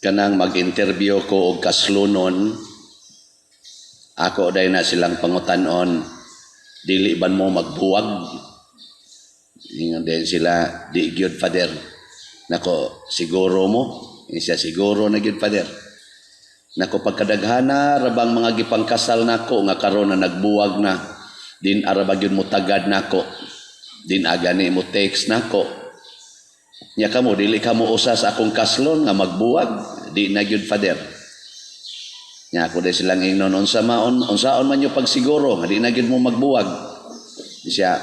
kanang mag-interview ko og kaslunon, ako day na silang pangutanon, dili ban mo magbuwag? Ingon din sila, di gyud Father. Nako, siguro mo? Siya siguro na gyud Father. Nako, pagkadaghana rabang mga gipangkasal nako nga karon na nagbuwag na, din arabag yun mo tagad nako, din agani mo text nako. Nya kamo dili kamo usa sa akong kaslon nga magbuwag, di na gyud Father. Nya ako day silang ingnon, unsaon man yo pagsiguro nga di na gyud mo magbuwag. Siya,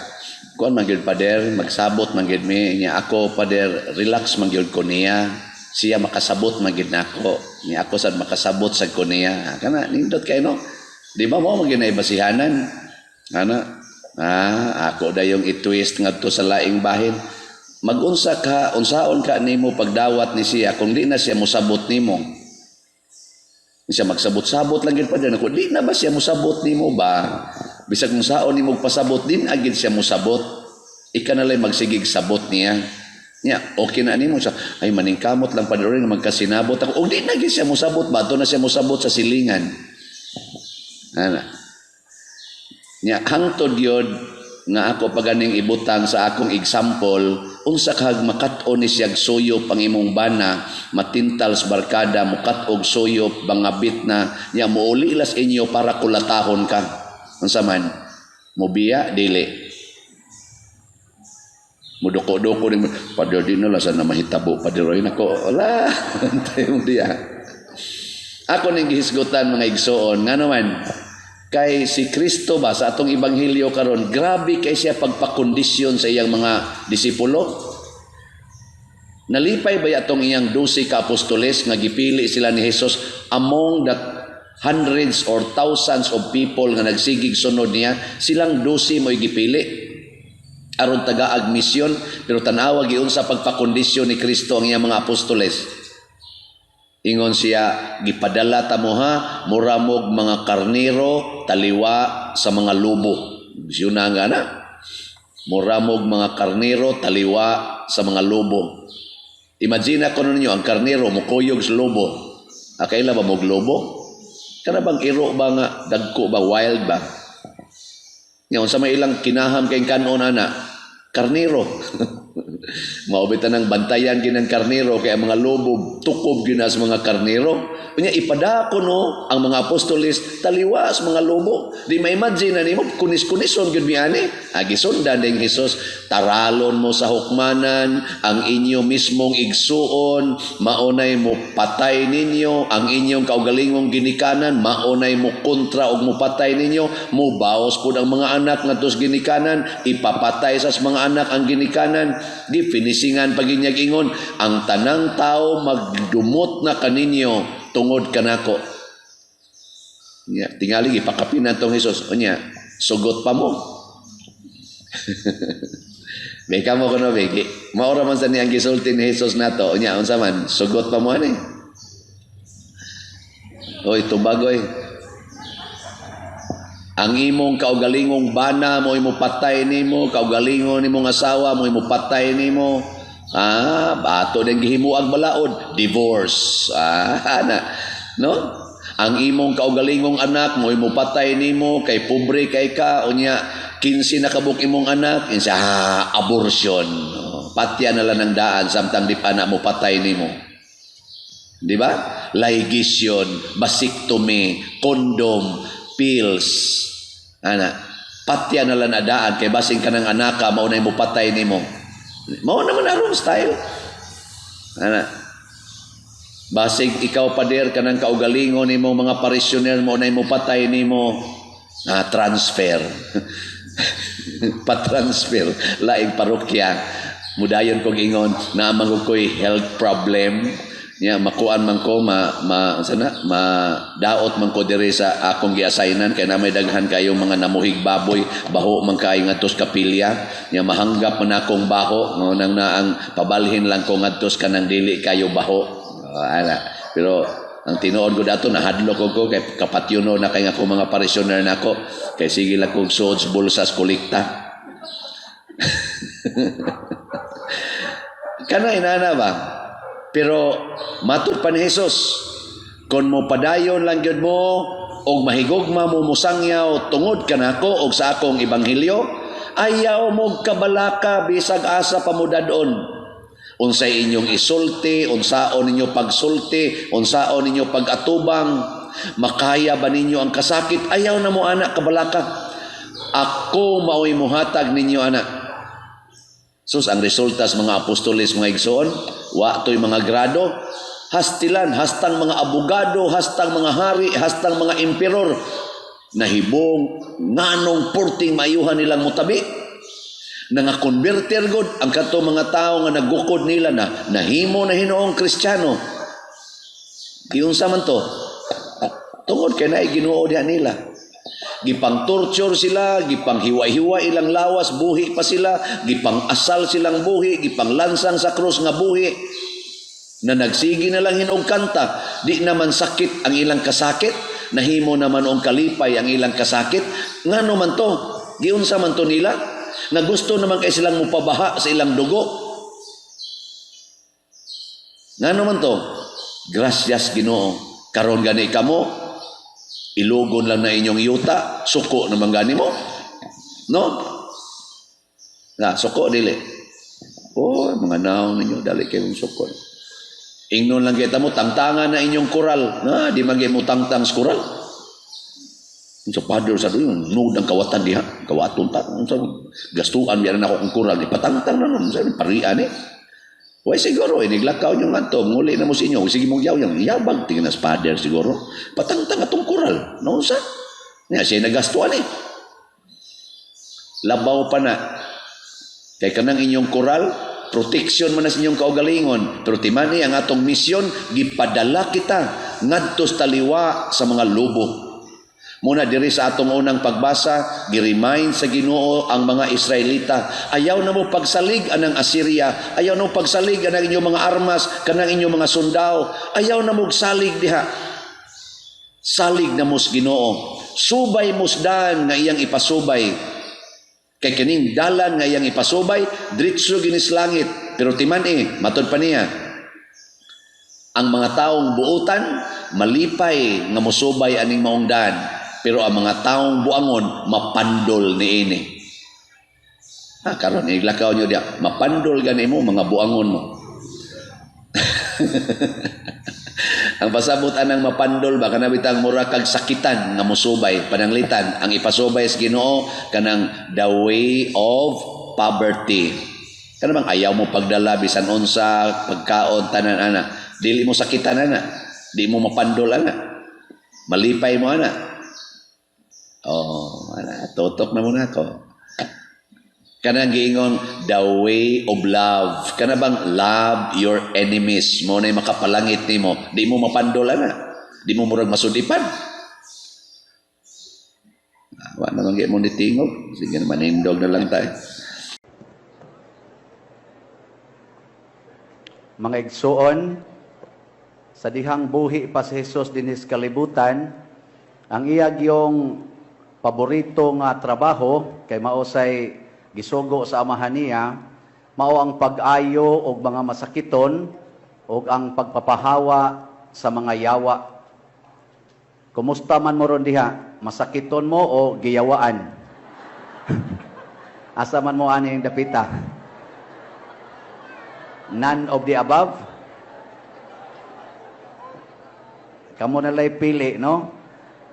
kuan man gyud Father, magsabot man gyud mi. Nya ako Father, relax man gyud ko niya. Siya makasabot man gyud nako. Nya ako sad makasabot sa ko niya. Kana nindot kay no. Di ba mo maginay basihanan? Ana, ako dayong i-twist ngadto sa laing bahin. Mag-unsa ka, unsaon ka nimo pagdawat ni siya kung di na siya mosabot nimo. Siya magsabot-sabot lang gid pa din ako. Di na ba siya mosabot nimo ba? Bisag kung saon nimo pasabot din agid siya mosabot. Ika na lang magsigig sabot niya. Nya, okay na nimo siya. Ay maningkamot lang pa rin magkasinabot ako. O di na gid siya mosabot ba? Doon na siya mosabot sa silingan. Ana. Nya hangtod yun nga ako paganing ibutang sa akong example, unsa kag makat-on ni siyag suyop ang imong bana, matintal sa barkada, mukat-og suyop, bangabit na, nya muuli ilas inyo para kulatahon ka. Unsa man? Mubiya, dili. Mudoko-doko ni Padre di na la sana mahitabo Padre Roy nako. Wala, antayong diya. Ako ning gihisgutan mga igsoon, ngano man? Kay si Kristo ba sa atong ibanghilyo karon, grabe kay siya pagpakondisyon sa iyang mga disipulo. Nalipay ba atong iyang 12 ka apostoles nga gipili sila ni Jesus among the hundreds or thousands of people nga nagsigig sunod niya, silang 12 mo'y gipili aron tagaag misyon, pero tanawa giun sa pagpakondisyon ni Kristo ang iyang mga apostoles. Ingon siya, gipadala ta mo ha, muramog mga karnero, taliwa sa mga lubo. Yun na nga na. Muramog mga karnero, taliwa sa mga lubo. Imagine ko ninyo, ang karnero, mukuyog sa lubo. Kaila ba mog lubo? Kana bang iro ba nga, dagko ba, wild ba? Ngayon, sa may ilang kinaham kayong kanon ana, karnero. Maubitan ng bantayan ginang karnero kaya mga lobo tukob ginas mga karnero. Unya ipadako no ang mga apostoles taliwa sa mga lobo. Di ma-imagine na nimo kunis-kunison gyud mi ani. Gisundan ding Hesus, taralon mo sa hukmanan ang inyo mismong igsuon, maunay mo patay ninyo ang inyong kaugalingong ginikanan, maunay mo kontra og mo patay ninyo, mo baos pud ang mga anak ngadto sa ginikanan, ipapatay sa mga anak ang ginikanan. Di finisingan paginyag ingon, ang tanang tao magdumot na kaninyo tungod kanako. Tingali ipakapinan tong Hesus. Unya, sugot pa mo. Beka mo kuno begi. Maura man sa niyang gisulti ni Hesus nato. Unya, unsa man, sugot pa mo ani. Oy, tubagoy. Ang imong kaugalingong bana mo imo patay nimo, kaugalingon nimong asawa mo imo patay nimo. Bato din gihimuag balaod, divorce. Ana, no? Ang imong kaugalingong anak mo imo patay nimo, kay pobre kay ka, unya 15 na kabuk imong anak, insa abortion. Patya na lang ng daan samtang di pa na mo patay nimo. Di ba? Ligation, vasectomy, condom, pills. Ana, patya na lang adaan kay basing kanang anaka mao na mo patay nimo. Mao naman aron style. Ana, basig ikaw pader kanang kaugalingon nimo mga parishioner mo na mo patay nimo. Transfer. Pa-transfer laing parokya. Mudayon kog ingon na mangukoy health problem. Nya makuan man ko daot man ko diri sa akong giassignan kay na may daghan kayong mga namuhig baboy, baho man kay ngadtos kapilya. Nya mahanggap man akong baho nang naang pabalhin lang ko ngadtos kanang dili kayo baho. Ana, pero ang tinuod ko dato nahadlok ko kay kapatyono na kay ako mga parishioner nako kay sige lang kog suod sa bulsas kolekta. Kana inana ba? Pero matud pa ni Jesus, kung mo padayon lang gyud mo og mahigugma mo musangyaw tungod kanako og sa akong ebanghelyo, ayaw mo kabalaka bisag asa pamudadon. Unsay inyong isulti, unsaon ninyo pagsulti, unsaon ninyo pagatubang, makaya ba ninyo ang kasakit? Ayaw na mo anak kabalaka. Ako mao'y muhatag ninyo anak. Sus, ang resulta sa mga apostoles, mga igsoon, wa to'y mga grado, hastilan, hastang mga abogado, hastang mga hari, hastang mga emperor, nahibong nganong porting mayuhan nilang mutabi, na nga converter god ang kato mga tao nga nagukod nila na nahimo na hinoong Kristiyano. Iyon sa man to, tungod kay naay Ginoo diha nila. Gipang torture sila, gipang hiwa-hiwa ilang lawas, buhi pa sila, gipang asal silang buhi, gipang lansang sa krus nga buhi, na nagsigi na lang hinog kanta, di naman sakit ang ilang kasakit, nahimo naman ang kalipay ang ilang kasakit. Ngano man to, giunsa man to nila, nga gusto naman kay silang mupabaha sa ilang dugo. Ngano man to, gracias Ginoo, karon gani kamo, ilugon lang na inyong yuta, suko naman gani mo. No? Na, suko dili. Oh, mga naong ninyo, dali kayong suko. Ingnon lang kita mo, tangtangan na inyong kural. Na, di magi mo tangtang sa kural. So, father, sa doon, nuod ang kawatan diha. Kawaton ta. Gastuan, biyan na ako kong kural. Ipatangtang na nun. Sabi, parian eh. Why siguro, niglakaw nyo nga ito, nguli na mo sa inyo, sige mong yaw-yaw, yabang, tingin na father siguro, patangtang atong kural, no sa? Nga, siya nagastuan eh. Labaw pa na, kay kanang inyong kural, protection man na sa inyong kaugalingon, pero timani ang atong misyon, gipadala kita, ngadtos taliwa sa mga lubo. Muna diri sa atong unang pagbasa, gi-remind sa Ginoo ang mga Israelita, ayaw na mo pagsalig anang Assyria, ayaw na mo pagsalig anang inyong mga armas, kanang inyong mga sundao, ayaw na mo salig diha. Salig na mos Ginoo, subay musdan nga iyang ipasubay. Kay kining dalan nga iyang ipasubay, diretso ginis langit. Pero timan matod pa niya, ang mga taong buutan, malipay nga mosubay aning maong daan. Pero ang mga taong buangon, mapandol ni ini. Karon iglakaw nyo diya, mapandol gani mo, mga buangon mo. Ang pasabot anang mapandol ba, kanang bitang mura kag sakitan nga musubay, pananglitan, ang ipasubay sa Ginoo, kanang the way of poverty. Kanang bang ayaw mo pagdala, bisan unsa, pagkaon, tanan, ana. Dili mo sakitan, ana. Di mo mapandol, ana. Malipay mo, ana. Oh, tutok na muna ako. Kanang giingon, the way of love. Kana bang love your enemies. Mo na makapalangit nimo. Di mo mapandolan na. Di mo murag masudipan. Wa naman mo nitingog. Sige naman, indog na lang tayo. Mga igsuon, sa dihang buhi pa si Jesus dinis kalibutan, ang iyag yung paborito nga trabaho kay mausay gisugo sa amahan niya, mao ang pag-ayo og mga masakiton og ang pagpapahawa sa mga yawa. Kumusta man mo ron diha? Masakiton mo o giyawaan? Asa man mo ani ang dapita? None of the above? Kamo na lay pili, no?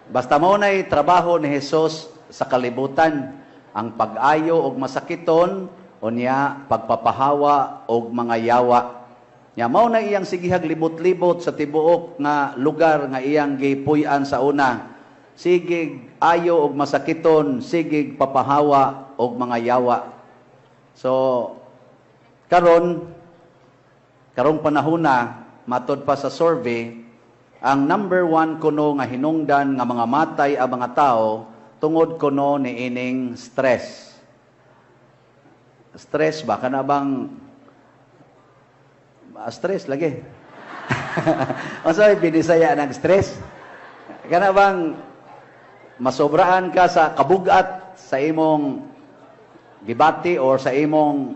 Basta mo na'y trabaho ni Jesus sa kalibutan, ang pag-ayo og masakiton, o niya pagpapahawa og mga yawa. Nya mao na iyang sigihag libot-libot sa tibuok nga lugar nga iyang gipuy-an sa una. Sigig ayo og masakiton, sigig papahawa og mga yawa. So karong panahona, matod pa sa survey, ang number 1 kuno nga hinungdan nga mga matay ang mga tao tungod kuno ni ining stress. Stress ba? Kana bang stress lagi? Ang sabi, binisaya ng stress? Kana bang masobraan ka sa kabugat sa imong gibati or sa imong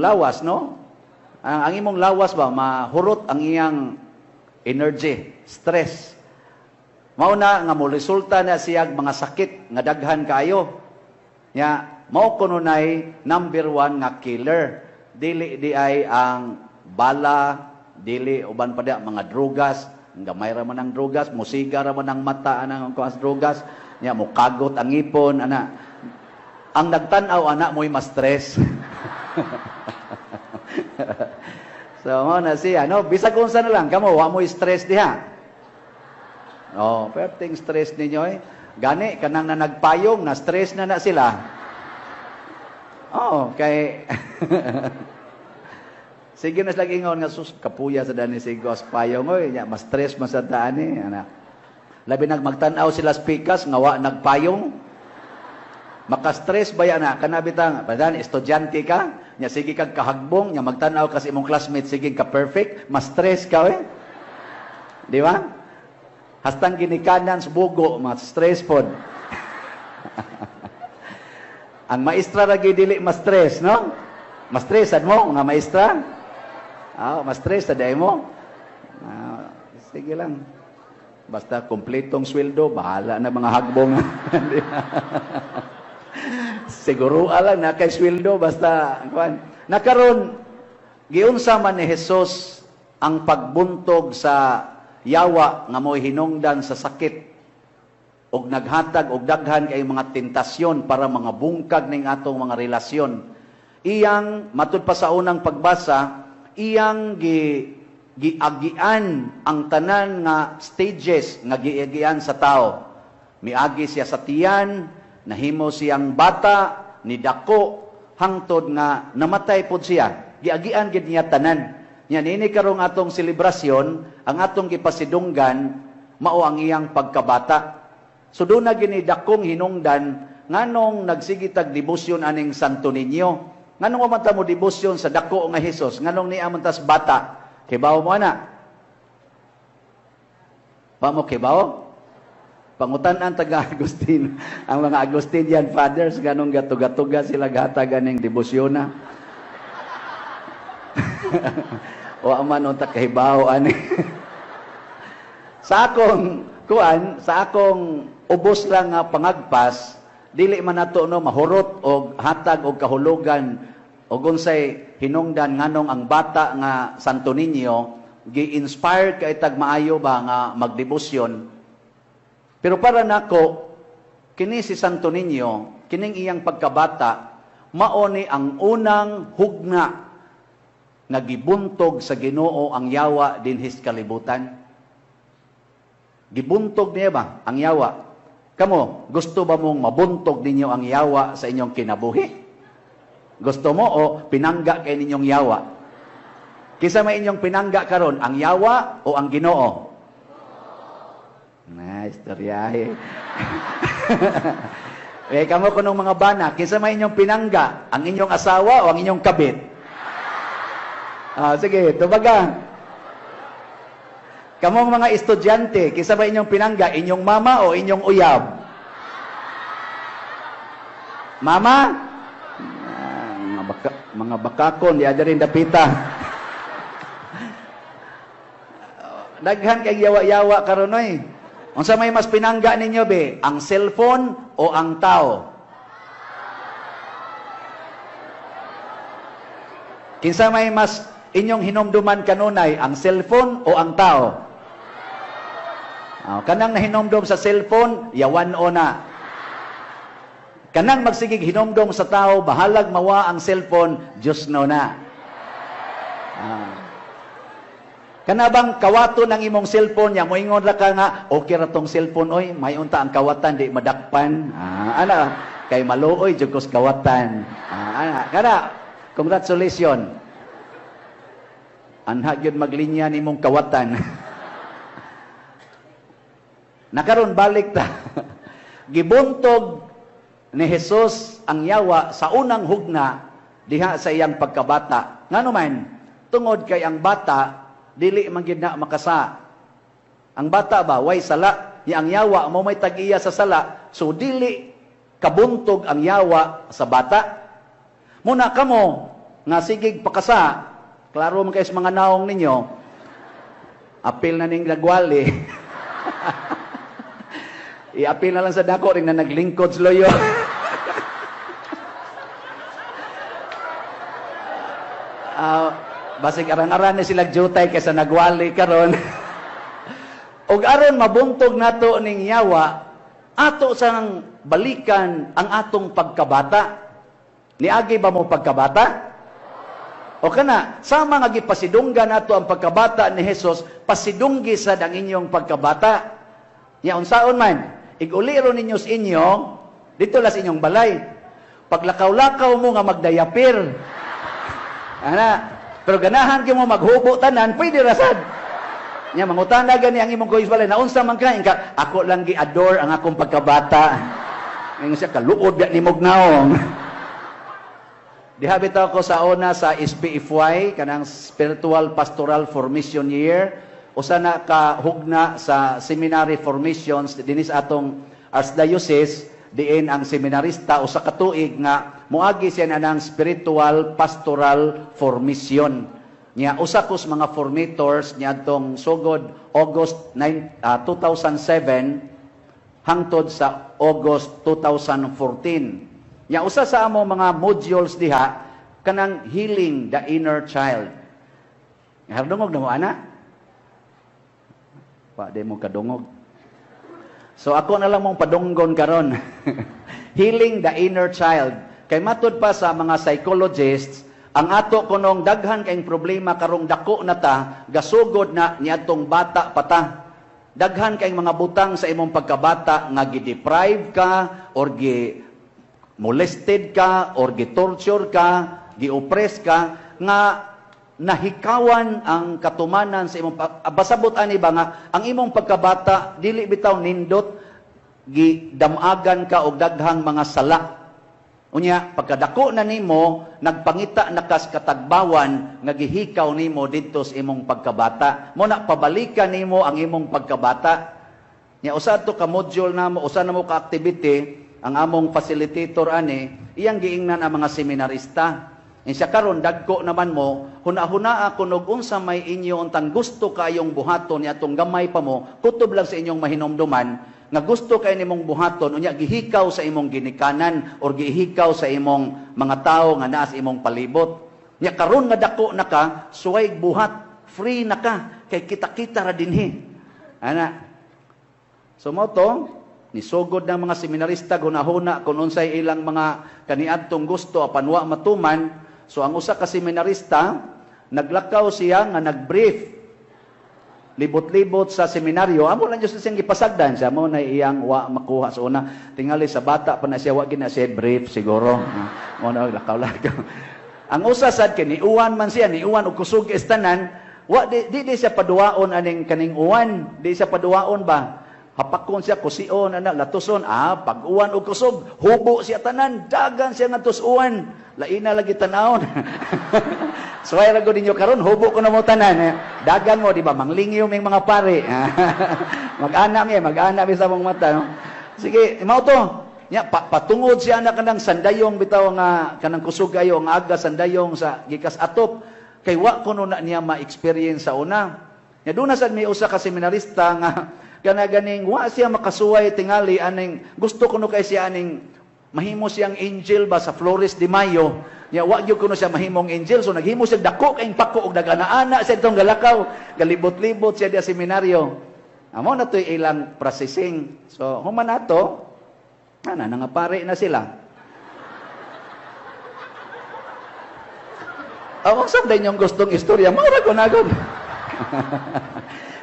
lawas, no? ang imong lawas ba mahurot ang iyang energy, stress. Mao na nga mo resulta na siyag mga sakit nga daghan kaayo. Nya mao kununay number 1 nga killer. Dili di ay ang bala, dili uban pa dia mga drugas, gamay ra man ang drugas, musiga ra man ang mata anang kuas drugas, nya mo kagot ang ipon ana. Ang nagtan-aw ana mo'y ma-stress. So, mo na siya, no? Bisag unsa na lang, kamo, wa mo stress diha. Oh, perting stress ninyo eh. Gani, kanang na nagpayong, na stress na sila. Oh, kay... Sige na lagi ingon nga, sus, kapuya sa dani si Gos Payong, oy, mas stress masadaan eh, anak. Labi magtanaw sila speakers, nga wa nagpayong. Maka-stress ba yan na? Kanabitang, padan, estudyante ka, nya sige kag kahagbong, nya magtanaw kasi imong classmate, sige ka perfect, mas stress ka, eh. Di ba? Hastang ginikanan sa bugo, mas stress pod. Ang maestra lagi dili mas stress, no? Mas stressan mo, nga maestra? Mas stress, taday mo? Sige lang. Basta kompletong sweldo, bahala na mga hagbong. Siguro alang na kay sweldo basta nakaron giunsa man ni Hesus ang pagbuntog sa yawa nga mo'y hinungdan sa sakit og naghatag og daghan kay mga tentasyon para mga bungkag ning atong mga relasyon. Iyang matud pa sa unang pagbasa, iyang giagian ang tanan nga stages nga giagian sa tao. Miagi siya sa tiyan, nahimo siyang bata, ni dako, hangtod nga namatay pod siya. Giagian gid niya tanan. Nya nini karong atong selebrasyon, ang atong gipasidunggan mao ang iyang pagkabata. So doon na gini dakong hinungdan nganong nagsigitag debosyon aning Santo Niño. Nganong mamata mo debosyon sa dako nga Hesus? Nganong niya mantas bata? Kibaw mo na. Pa mo kibaw? Pangutan-an taga Agustin, ang mga Agustinian fathers, ganong gatuga-tuga sila gata ganing debosyon na. O aman unta kahibaw ani. Sa akong kuan, sa akong ubos lang nga pangagpas, dili man nato no mahurot og hatag og kahulugan og unsay hinungdan nganong ang bata nga Santo Niño gi-inspire kay tag maayo ba nga magdebosyon. Pero para nako, kini si Santo Niño, kining iyang pagkabata, mao ni ang unang hugna nga gibuntog sa Ginoo ang yawa dinhis kalibutan. Gibuntog niya ba ang yawa? Kamo, gusto ba mong mabuntog ninyo ang yawa sa inyong kinabuhi? Gusto mo o pinangga kay ninyong yawa? Kisa may inyong pinangga karon, ang yawa o ang Ginoo? Istoryahe. Kamo kunong mga bana, kinsa may inyong pinangga, ang inyong asawa o ang inyong kabit? Sige, tubaga. Kamong mga estudyante, kinsa may inyong pinangga, inyong mama o inyong uyab? Mama? Mga bakakon, di ada rin dapita. Daghan kay yawa-yawa karon oy. Unsa may mas pinangga ninyo be, ang cellphone o ang tao? Kinsa may mas inyong hinumduman kanunay, ang cellphone o ang tao? Kanang nahinomdom sa cellphone, yawan o na. Kanang magsigig hinomdom sa tao, bahalag mawa ang cellphone, Diyos no na. Kanabang kawato ng imong cellphone niya, moingon ra ka nga, okay ra tong cellphone, oy, may unta ang kawatan, di madakpan. Ana, kay maluoy, jugos kawatan. Kana, congratulations. Anha gyud maglinya nimong kawatan. Nakaron balik ta. Gibuntog ni Hesus ang yawa sa unang hugna diha sa iyang pagkabata. Ngano man, tungod kay ang bata dili man gid na makasa. Ang bata ba way sala, ang yawa mo may tag-iya sa sala, so dili kabuntog ang yawa sa bata. Muna kamo nga sigig pakasa, Klaro man kayo sa mga naong ninyo. Apil na ning nagwali. I-apil na lang sa dako ring na naglingkod sa loyo. Basig arang-aran ni sila jutay kaysa nagwali karon. Og aron mabuntog nato ning yawa, ato sang balikan ang atong pagkabata. Niagi ba mo pagkabata? O kana, sama nga gipasidunggan nato ang pagkabata ni Hesus, pasidunggi sad ang inyong pagkabata. Nya unsaon man, iguliro ninyo sa inyo, dito las inyong balay. Paglakaw-lakaw mo nga magdayapir. Ana, pero ganahan mo maghubo tanan, pwede rasad. Nya mangutana gani ang imong kuis balay, naunsa man ka, ako lang gi-adore ang akong pagkabata. Ngayon siya kaluod ni Mugnaong. Diha bitaw ko sa una sa SPFY, kanang Spiritual Pastoral Formation Year, usa na ka hugna sa seminary formations dinis atong Archdiocese, diin ang seminarista usa ka tuig nga moagi siya na ng Spiritual Pastoral Formation. Nya usa kos mga formators niadtong sugod August 2007 hangtod sa August 2014. Nya usa sa amo mga modules diha kanang healing the inner child. Hardungog na mo ana? Pa di mo kadungog. So ako na lang mong padunggon karon. Healing the inner child. Kay matud pa sa mga psychologists, ang ato kunong daghan kayong problema karong dako na ta, gasugod na niadtong bata pa ta. Daghan kayong mga butang sa imong pagkabata nga gi-deprive ka or molested ka or gi-torture ka, gi-oppress ka nga nahikawan ang katumanan sa imong basabot ani ba nga ang imong pagkabata dili bitaw nindot gidamagan ka og daghang mga sala. Unya pagkadako na nimo nagpangita na kas katagbawan nga gihikaw nimo didto sa imong pagkabata. Mo na pabalikan nimo ang imong pagkabata. Nya usa to ka module namo, usa namo ka activity ang among facilitator ani, iyang giingnan ang mga seminarista. Insya karon dagko naman mo, huna-hunaa kunog unsa may inyo untang gusto kayong buhaton niadtong gamay pa mo, kutob lang sa inyong mahinomduman nga gusto kay nimong buhaton unya gihikaw sa imong ginikanan or gihikaw sa imong mga tawo nga naa sa imong palibot. Nya karon nga dako na ka, suway buhat, free na ka kay kita-kita ra dinhi. Ana. So mo to, nisugod ng mga seminarista gunahuna kung unsay ilang mga kaniadtong gusto apan wa matuman. So ang usa ka seminarista naglakaw siya nga nagbrief libot-libot sa seminaryo. Amo lang Diyos siyang gipasagdan siya mo na iyang wa makuha sa una. Tingali sa bata pa na siya wa gina siya brief siguro. Mo na lakaw-lakaw. Ang usa sad kini uwan man siya, ni uwan og kusog istanan, wa di siya paduwaon aning kaning uwan, di siya paduwaon ba? Hapakon siya kusion ana latuson pag-uwan og kusog hubo siya tanan dagan siya ngadto sa uwan laina lagi tanawon. So ay rago ninyo karon hubo ko na mo tanan dagan mo di ba manglingyo ming mga pare. mag-ana mi sa mong mata no? Sige mao to nya patungod siya na kanang sandayong bitaw nga kanang kusog ayo nga aga sandayong sa gikas atop kay wa kuno na niya ma-experience sa una. Nya duna sad may usa ka seminarista nga kana ganing wa siya makasuway tingali aning gusto kuno kay siya aning mahimo siyang angel ba sa Flores de Mayo. Ya wa gyud kuno siya mahimong angel so naghimo siya dako kay pako og dagana-ana siya itong galakaw, galibot-libot siya di seminaryo. Amo na toy ilang processing. So human nato ana nga pare na sila. Amo sa yung gustong istorya mo ra kunagod.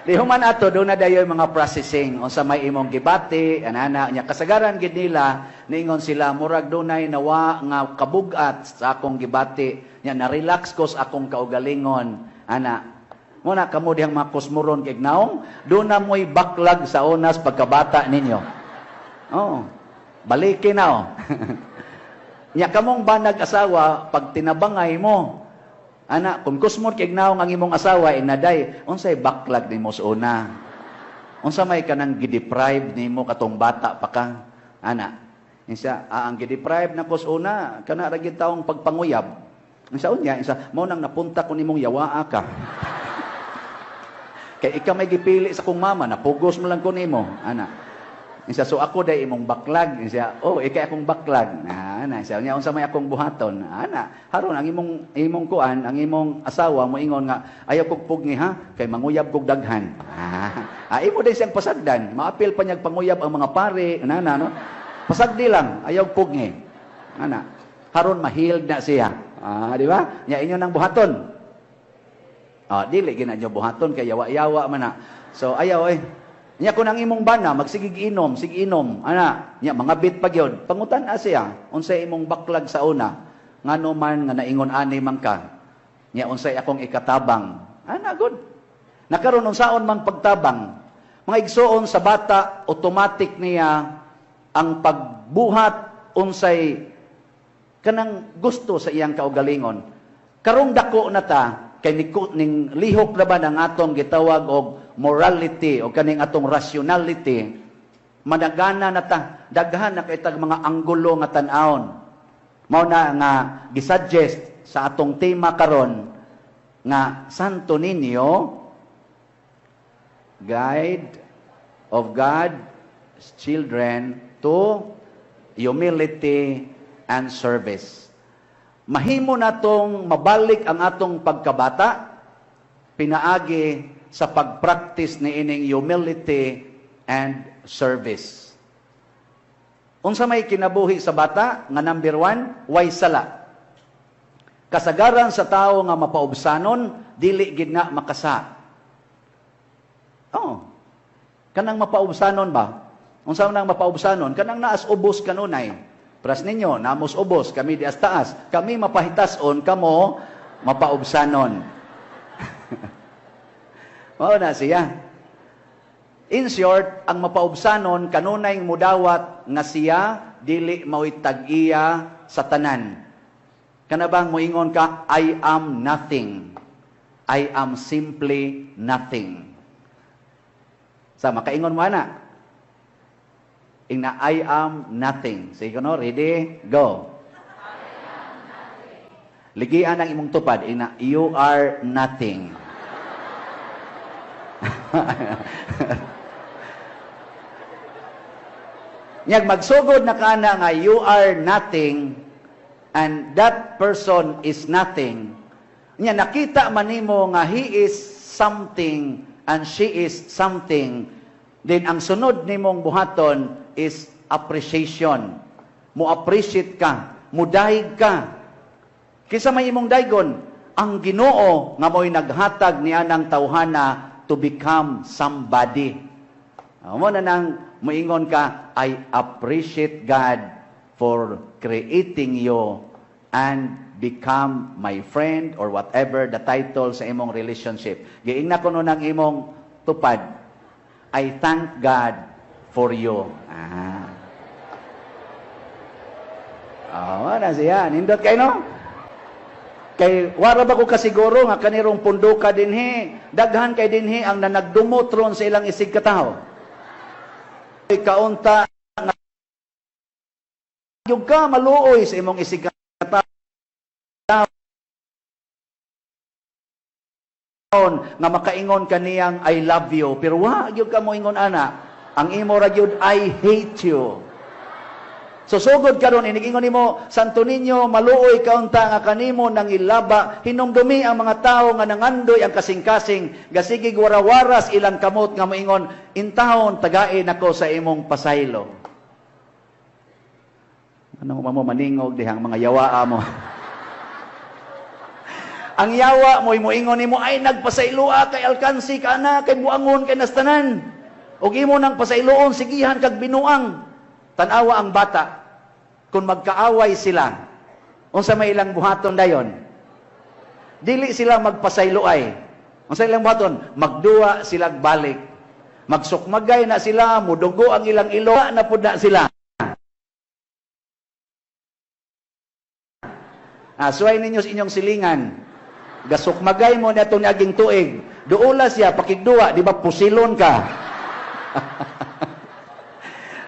Di human ato do na dayoy mga processing unsa may imong gibati anana nya kasagaran gid nila niingon sila murag dunay nawa nga kabug-at sa akong gibati nya na-relax ko sa akong kaugalingon ana mo na kamo dihang makusmuron kay naong do na moy backlog sa unas pagkabata ninyo. Balikin na nya kamong banag asawa pag tinabangay mo ana, kung kusmod kay naong ang imong asawa inaday, unsay backlog nimo sa una? Unsa may kanang gideprive nimo katong bata pa ka? Ana, insa ang gideprive na ko sa una, kana ra gyud taong pagpanguyab. Isa unya, isa, mo nang napunta ko nimong yawaa ka. Kay ikaw may gipili sa kong mama, napugos mo lang ko nimo, ana. Isa, so ako day imong baklag. Isa, oh, ikay akong baklag. Ana, isa unya, unsa may akong buhaton. Ana, haron ang imong kuan, ang imong asawa mo ingon nga, ayaw kog pugni ha, kay manguyab kog daghan. Imo day siyang pasagdan, maapil pa niyag panguyab ang mga pare, ana, no? Pasagdi lang, ayaw pugni. Ana, haron mahiled na siya. Di ba? Nya inyo nang buhaton. Dili ginadyo buhaton kay yawa-yawa man na. So ayaw nya kun ang imong bana magsigig inom, sig inom. Ana, nya mga bit pa gyud. Pangutan siya, unsay imong baklag sa una? Ngano man nga naingon ani man ka. Nya unsay akong ikatabang? Ana good. Nakaron unsaon man pagtabang? Mga igsoon sa bata, automatic niya ang pagbuhat unsay kanang gusto sa iyang kaugalingon. Karong dako na ta, kay ning lihok na ba ng atong gitawag og morality o kaning atong rationality, madagana na ta, daghan na kay tag mga anggulo nga tan-awon. Mao na nga gisuggest sa atong tema karon nga Santo Niño, guide of God's children to humility and service. Mahimo natong mabalik ang atong pagkabata, pinaagi sa pagpractice ni ining humility and service. Unsa may kinabuhi sa bata nga number 1, way sala. Kasagaran sa tao nga mapaubsanon, dili gid na makasa. Kanang mapaubsanon ba? Unsa nang mapaubsanon? Kanang naas ubos kanunay. Pras ninyo, namos ubos, kami di as taas. Kami mapahitason, kamo mapaubsanon. Mao na siya. In short, ang mapaubsanon, kanunay mudawat nga siya, dili mao'y tag-iya sa tanan. Kanabang moingon ka, I am nothing. I am simply nothing. Sa makaingon mo na. Ingna, I am nothing. Sige no, ready? Go. Ligian ang imong tupad. Ingna, you are nothing. Nyag magsugod na kana nga, you are nothing, and that person is nothing. Nya nakita man nimo nga he is something, and she is something. Then ang sunod nimong buhaton is appreciation. Mo-appreciate ka, mudayeg ka. Kisa may imong daygon, ang Ginoo nga mo'y naghatag niya ng tawhana to become somebody. Mo na nang moingon ka, I appreciate God for creating you and become my friend or whatever the title sa imong relationship. Giingna ko nun ang imong tupad, I thank God for you. Na siya. Nindot kayo, no? Kay, wara ba ko kasiguro nga kanirong punduka dinhi, daghan kay dinhi ang nanagdumotron sa ilang isig katao. Kaunta, yung ka maluoy sa imong isig katao, nga makaingon kaniyang I love you, pero wa gyud ka mo ingon ana, ang imo ra gyud I hate you. So sugod karon inigingon nimo, Santo Niño, maluoy kaunta nga kanimo nang ilaba, hinumdumi ang mga tao nga nangandoy ang kasing-kasing, gasigig warawaras ilang kamot nga moingon, intahon tagain nako sa imong pasaylo. Ano mo maningog dihang mga yawaa mo? Ang yawa mo'y moingon nimo, ay nagpasaylua kay alkansi ka na, kay buangon kay nastanan. Og imo nang pasayloon, sigihan kag binuang. Tanawa ang bata, kung magkaaway sila, unsa may ilang buhaton dayon? Dili sila magpasayloay. Unsa ilang buhaton? Magduwa sila balik. Magsukmagay na sila, mudugo ang ilang ilo, na pud na sila. Suway ninyo sa inyong silingan. Gasukmagay mo na itong naging tuig. Duula siya, pakigduwa, di ba pusilon ka?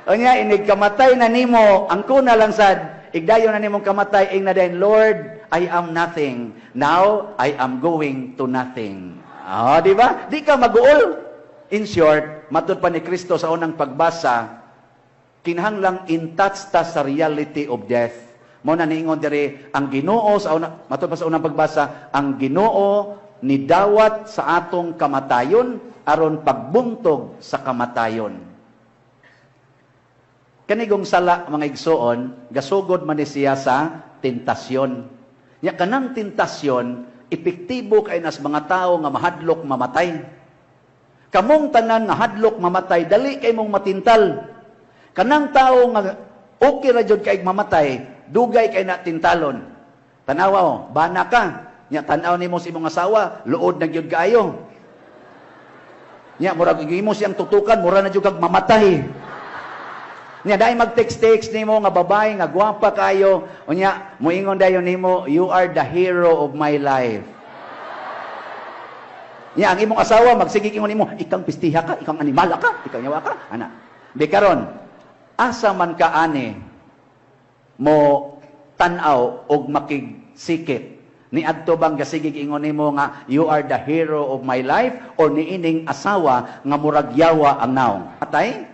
O niya, inig kamatay na nimo, ang kuna lang sad, igdayo na nimong kamatay, ing na din, Lord, I am nothing. Now, I am going to nothing. Oh, di ba? Di ka mag-uol. In short, matud pa ni Kristo sa unang pagbasa, kinahanglang in touch ta sa reality of death. Mo na niingon diri, ang Ginoo sa matud pa sa unang pagbasa, ang Ginoo ni dawat sa atong kamatayon aron pagbuntog sa kamatayon. Kanigong sala mga igsoon, gasugod man ni siya sa tentasyon. Nya kanang tentasyon, epektibo kay nas mga tao nga mahadlok mamatay. Kamong tanan nga hadlok mamatay, dali kay mong matintal. Kanang tao nga okay ra jud kay mamatay, dugay kay na tintalon. Tanawa o, bana ka. Nya tan-aw nimo sa imong asawa, luod na gyud kaayo. Nya murag gimo siyang tutukan, mura na jud kag mamatay. Nya dai mag-text nimo nga babae nga gwapa kayo, unya moingon dayon nimo, you are the hero of my life. Nya ang imong asawa magsigig ingon nimo, ikang pistiha ka, ikang animal ka, ikang yawa ka, ana. Di karon, asa man ka ani mo tan-aw og makigsikit. Ni adto bang gasigig ingon nimo nga you are the hero of my life or niining asawa nga murag yawa ang naong? Atay?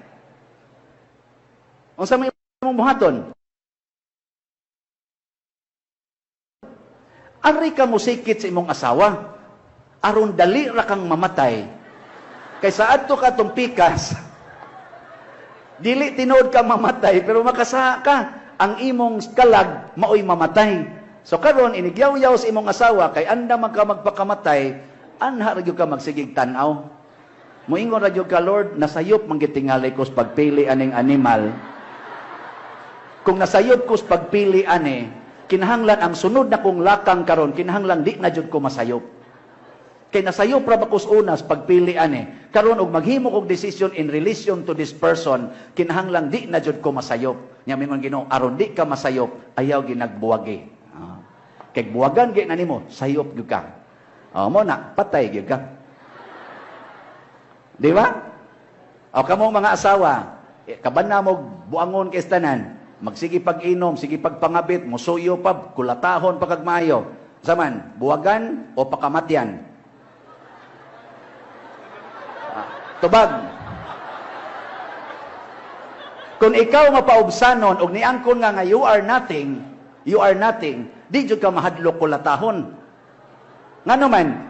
Unsa may imong buhaton? Ari ka musikit sa imong asawa aron dali ra kang mamatay. Kaysa adto ka tong pikas. Dili tinuod ka mamatay pero makasa ka ang imong kalag maoy mamatay. So karon inigyaw-yaw sa imong asawa kay anda man ka magpakamatay, anha ra gyud ka magsigig tan-aw. Moingon ra gyud ka, Lord, nasayop man gitingali ko sa pagpili aning animal. Kung nasayop ko sa pagpili ani, kinahanglan ang sunod na kong lakang karon, kinahanglan di na jud ko masayop. Kay nasayop ra ba ko sa unas pagpili ani, karon og maghimo og decision in relation to this person, kinahanglan di na jud ko masayop. Nya mingon Ginoo, aron di ka masayop, ayaw ginagbuwagi. Kay buwagan gyud na nimo, sayop gyud ka. Mo na patay gyud ka. Di ba? O kamong mga asawa, kaban na mo buangon kay tanan, magsige pag-inom, sige pagpangabit, musuyo pa, kulatahon pa kag maayo. Saman, buwagan o pakamatyan? Tubag. Kung ikaw mapaubsanon og niangkon nga you are nothing, di jud ka mahadlok kulatahon. Ngano man,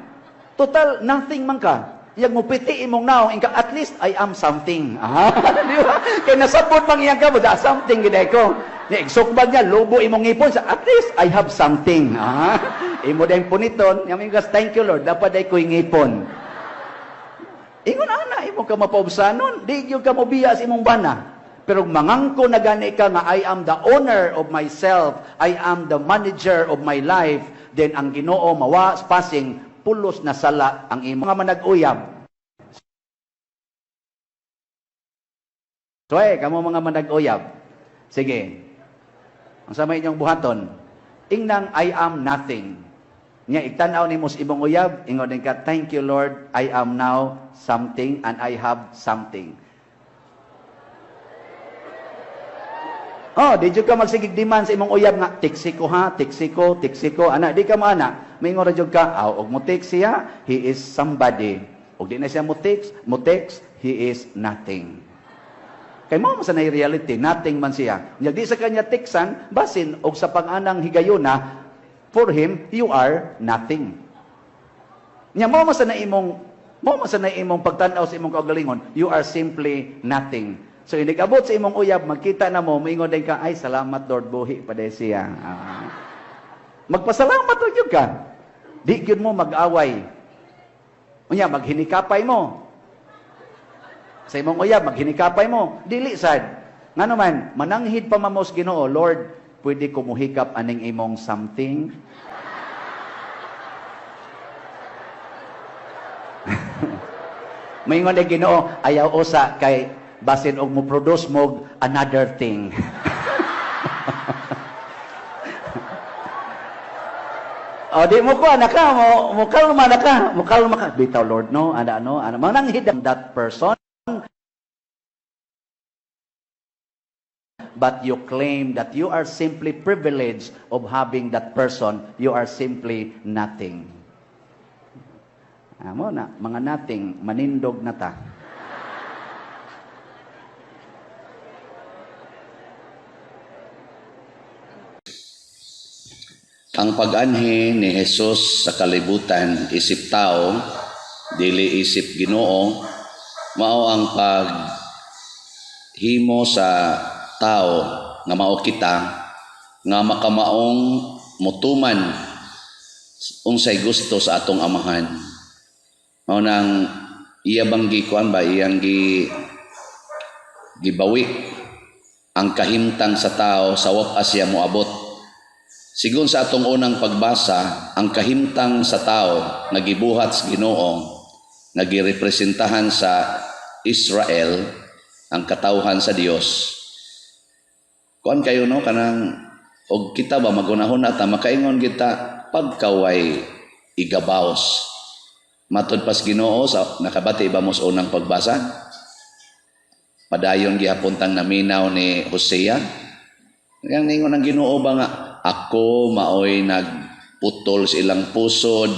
total nothing man ka. Yang mo piti imong naong, inka, at least I am something. Di ba? Kaya nasabot pang iyang ka, something giday ko. Igsukbag niya, lubo imong ngipon, at least I have something. Imo dahil puniton, yung mga thank you Lord, dapat ay ko'y ngipon. Ingon ana, imo ka mapaubsanon, di yung ka mobiya sa imong bana. Pero mangangko na gani ka nga, I am the owner of myself, I am the manager of my life, then ang Ginoo mawa passing, pulos na sala ang imong mga manag-uyab. So kamo mga manag-uyab. Sige. Ang sama inyong buhaton, ingnang I am nothing. Nya igtan-aw nimo sa imong uyab, ingon din ka, thank you Lord, I am now something and I have something. Oh, di jud ka magsigig diman sa imong uyab nga tiksiko ha, tiksiko, ana di ka maana. Mingon ra jud ka, og mo siya, he is somebody. Og di na siya mo text, he is nothing. Kay mo sa nay reality, nothing man siya. Nya di sa kanya teksan, basin og sa pang-anang higayuna, for him you are nothing. Nya mo sa na imong pagtan-aw sa imong kaugalingon, you are simply nothing. So, inigabot sa imong uyab, magkita na mo, maingon din ka, ay, salamat Lord, buhi pa din siya. Magpasalamat o yun ka. Di yun mo mag-away. Unya, maghinikapay mo. Sa imong uyab, maghinikapay mo. Dili sad. Nga naman, mananghid pa mamos Ginoo, Lord, pwede ko muhikap aning imong something? Maingon din Ginoo, ayaw usa kay basin og mo produce mo another thing. O di mo ko anaka mo kalma ka bitaw Lord no ana mananghid that person but you claim that you are simply privileged of having that person. You are simply nothing. Amo na, mga nothing, manindog na ta. Ang pag-anhi ni Jesus sa kalibutan, isip tao, dili isip Ginoo, mao ang paghimo sa tao nga mao kita nga makamaong mutuman unsay gusto sa atong amahan. Mao nang iya bang gikuan ba iyang gibawi ang kahimtang sa tao sa wapas siya moabot. Sigun sa atong unang pagbasa, ang kahimtang sa tao nagibuhat sa Ginoo, nagirepresentahan sa Israel, ang katawhan sa Dios. Kuan kayo no kanang og kita ba magunahon na ta makaingon kita pagkaway igabaos. Matud pas Ginoo sa nakabati ba mo sa unang pagbasa? Padayon gihapon tang naminaw ni Hosea. Yang ningon ang Ginoo ba nga ako maoy nagputol sa ilang pusod,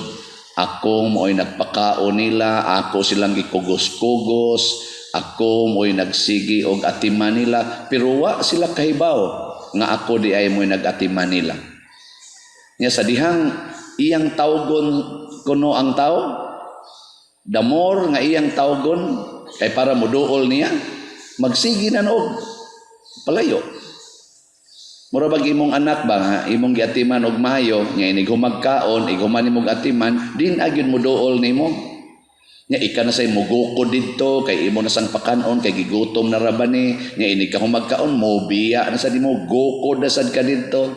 ako maoy nagpakaon nila, ako silang gikugos-kugos, ako mo'y nagsigi og atiman nila, pero wa sila kahibaw nga ako di ay mo'y nagatiman nila. Nya sa dihang iyang tawgon kuno ang tao, the more nga iyang tawgon kay para moduol niya, magsigi na og palayo. Mura bag imong anak ba nga imong giatiman og maayo nya inig humagkaon iguman imong atiman din agyud mo duol nimo nya ika na say muguko didto kay imo na sang pakanon kay gigutom na rabani nya inig ka humagkaon mo biya na sa dimo gukod na sad ka didto.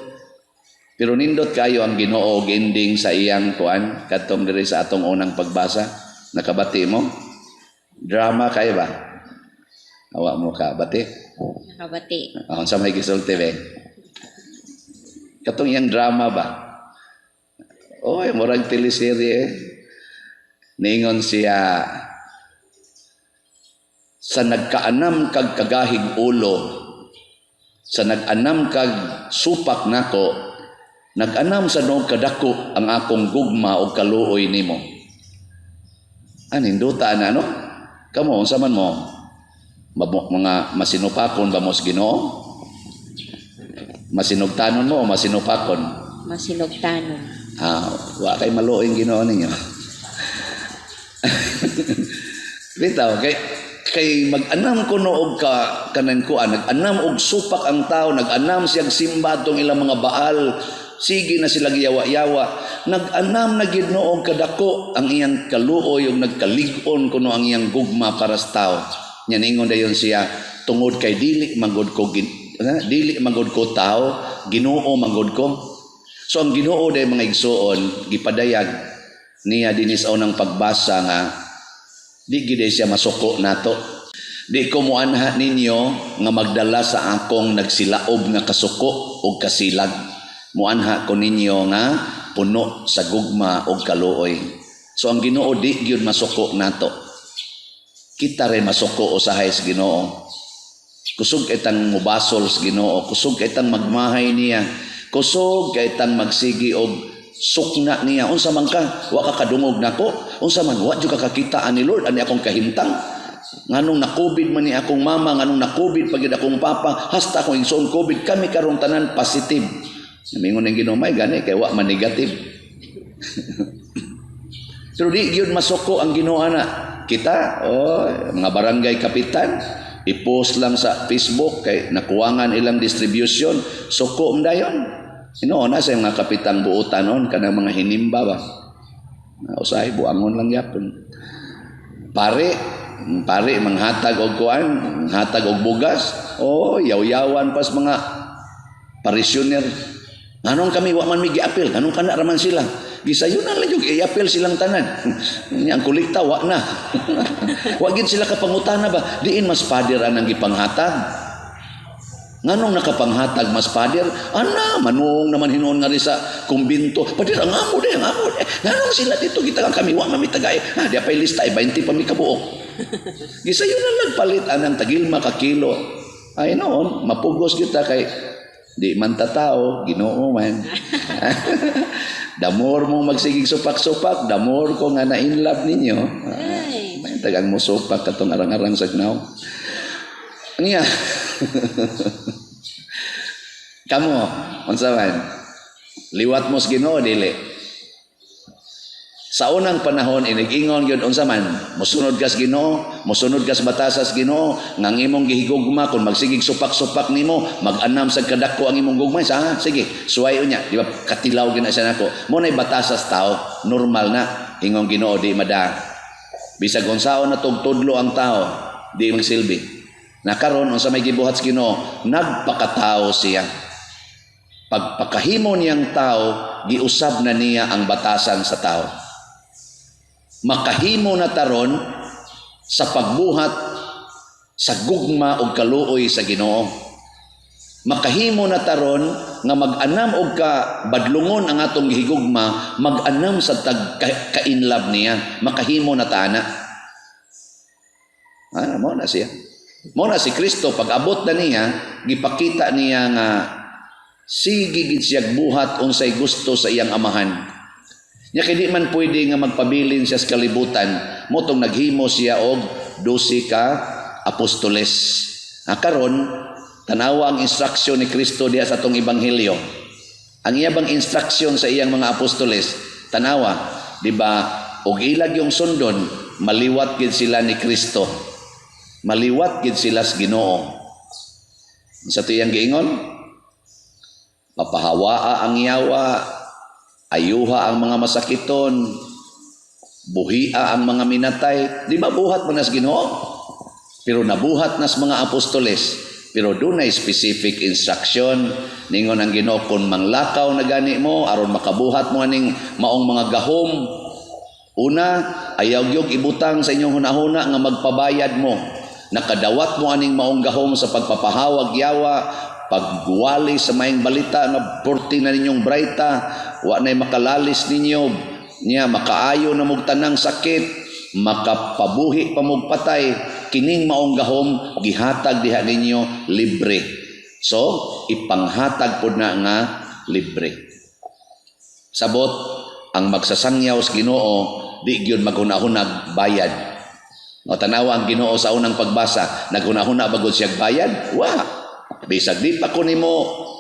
Pero nindot kayo ang Ginoo ending sa iyang kuan kadtong diri sa atong unang pagbasa. Nakabati mo? Drama kayo ba? Awa mo ka bati? Nakabati. Sa may gisulti be. Katong iyang drama ba? Oy, murag teleserye. Ningon siya sa nagkaanam kag kagahig ulo, sa nag-anam kag supak nako, nag-anam sa noog kadako ang akong gugma o kaluoy nimo. Aninduta na no? Kamo unsa man mo? Mga masinupakon ba mo sa Ginoo? Masinugtanon mo o masinupakon? Masinugtanon. Wa kay maluoy Ginoo ninyo. Bitaw kay mag-anam kuno og kanan kuan, nag-anam og supak ang tao, nag-anam siyang simba tong ilang mga baal. Sige na sila giyawa-yawa. Nag-anam na gid noong kadako ang iyang kaluoy ug nagkalig-on kuno ang iyang gugma para sa tao. Nya ningon dayon siya tungod kay dili magud ko tao, Ginoo magud ko. So ang Ginoo day mga igsoon gipadayag niya dinis unang pagbasa nga di gid siya masuko nato. Di ko muanha ninyo nga magdala sa akong nagsilaob nga kasuko ug kasilag. Muanha ko ninyo nga puno sa gugma ug kaluoy. So ang Ginoo di gyud masuko nato. Kita rin masuko usahay sa Ginoo. Kusog itang mubasol sa Ginoo, kusog itang magmahay niya, kusog itang magsigi og sukna niya. Unsa man ka, wa ka kadungog nako. Unsa man wa jud ka kakitaan ni Lord ani akong kahimtang. Nganong nakubid man ni akong mama, nganong nakubid pagid akong papa, hasta akong igsoon COVID, kami karong tanan positive. Namingon ng Ginoo may gani kay wa man negative. Pero di gyud masuko ang Ginoo ana. Kita, mga barangay kapitan, i-post lang sa Facebook kay nakuwangan ilang distribution, suko dayon. Na sa mga kapitang buutan noon kanang mga hinimba ba. Usahay buangon lang yapon. Pare manghatag og kuan, manghatag og bugas. Yaw-yawan pas mga parisyoner. Nganong kami wa man mi giapil, nganong kana raman sila. Gisayunan lang yung i-apel silang tanan. Ang kulikta, wa na. Wagin sila kapangutana ba? Diin mas pader anang gipanghatag. Nganong nakapanghatag mas pader? Manung naman hinoon nga rin sa kumbinto. Pader, ang amo. Nganong sila dito, kita kami, wa mamitagay. Di apay lista, 20 pa mi kabuok. Gisayunan lang palit anang tagilma ka kilo. Ay noon, mapugos kita kay di man tatao, Ginoo man. The more mo magsigig supak-supak, the more ko nga na-inlove ninyo. May tagang mo supak katong arang-arang sa gnaw. Niya. Kamu, unsa man? Liwat mo sa Ginoo dili. Sa unang panahon inig-ingon gyud unsa man, mosunod ka sa Ginoo, mosunod ka sa batasas Ginoo, nang imong gihigugma kung magsigig supak-supak nimo, mag-anam sa kadako ang imong gugmay sa sige, suway unya, di ba katilaw gina sa nako. Mo nay batasas tao, normal na ingon Ginoo di mada. Bisag unsaon na tudlo ang tao, di magsilbi. Nakaron unsa may gibuhat sa Ginoo, nagpakatao siya. Pagpakahimo niyang tao, giusab na niya ang batasan sa tao. Makahimo na taron sa pagbuhat sa gugma o kaluoy sa Ginoo. Makahimo na taron nga mag-anam og ka badlungon ang atong gihigugma, mag-anam sa kainlab niya. Makahimo na taana. Mo na siya. Mo na si Kristo pag abot na niya, gipakita niya nga sige gid siya buhat unsay gusto sa iyang amahan. Nya kay di man pwede nga magpabilin siya sa kalibutan, motong naghimo siya og 12 ka apostoles. Karon tanawa ang instruksyon ni Kristo diha sa atong ebanghelyo. Ang iya bang instruksyon sa iyang mga apostoles, tanawa, di ba? Og ilag yung sundon, maliwat gid sila ni Kristo. Maliwat gid sila sa Ginoo. Sa tiyang giingon, papahawaa ang yawa, ayuha ang mga masakiton, buhia ang mga minatay. Di ba buhat mo na sa Ginoo? Pero nabuhat na sa mga apostoles. Pero doon ay specific instruction. Ningon ang Ginoo, kung manglakaw na gani mo, aron makabuhat mo aning maong mga gahom. Una, ayaw gyud ibutang sa inyong hunahuna nga magpabayad mo. Nakadawat mo aning maong gahom sa pagpapahawag yawa, pagguwali sa maing balita na porti na ninyong brayta, wa na'y makalalis ninyo, niya makaayo na mong tanang sakit, makapabuhi pa mong patay, kining maong gahom, gihatag diha ninyo libre. So, ipanghatag po na nga libre. Sabot, ang magsasangyaw sa Ginoo, di gyud maghunahunag bayad. O tanawa ang Ginoo sa unang pagbasa, naghunahuna bagod siya bayad? Wa. Bisag di pa ko nimo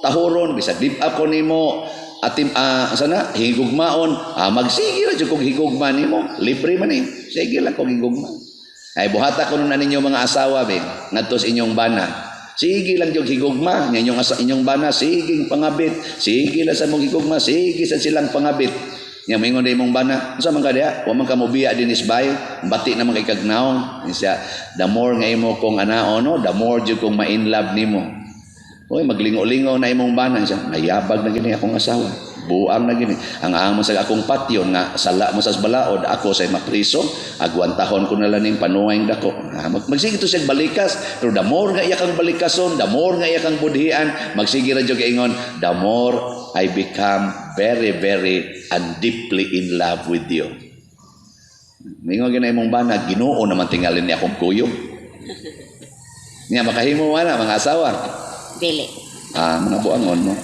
tahuron, bisag di pa ko nimo sana higugmaon, magsige ra jud kog higugma nimo, libre man ni. Sige lang kog higugma. Ay buhata ko na ninyo mga asawa be, ngadto sa inyong bana. Sige lang jud higugma, inyong bana siging pangabit. Sige lang sa mong higugma, sige sa silang pangabit. Nya moingon day mong bana, unsa man ka diha? Wa man ka mobiya dinis bay, bati na man kay kagnaon. Siya, the more nga imo kong anaon, no, the more jud kong ma-inlove nimo. Oy, maglingo-lingo na imong banan siya. Mayabag na gini akong asawa. Buang na gini. Ang amon sa akong patio nga sala mo sa balaod, ako say mapriso, agwantahon ko na lang ning panuwang dako. Magsige to siya balikas, pero the more nga iya kang balikason, the more nga iya kang budhian, magsige ra jud ingon, the more I become very, very and deeply in love with you. Mingon gina imong bana, Ginoo naman tingalin ni akong kuyo. Niya makahimo wala mga asawa. Dili. Mga buangon mo.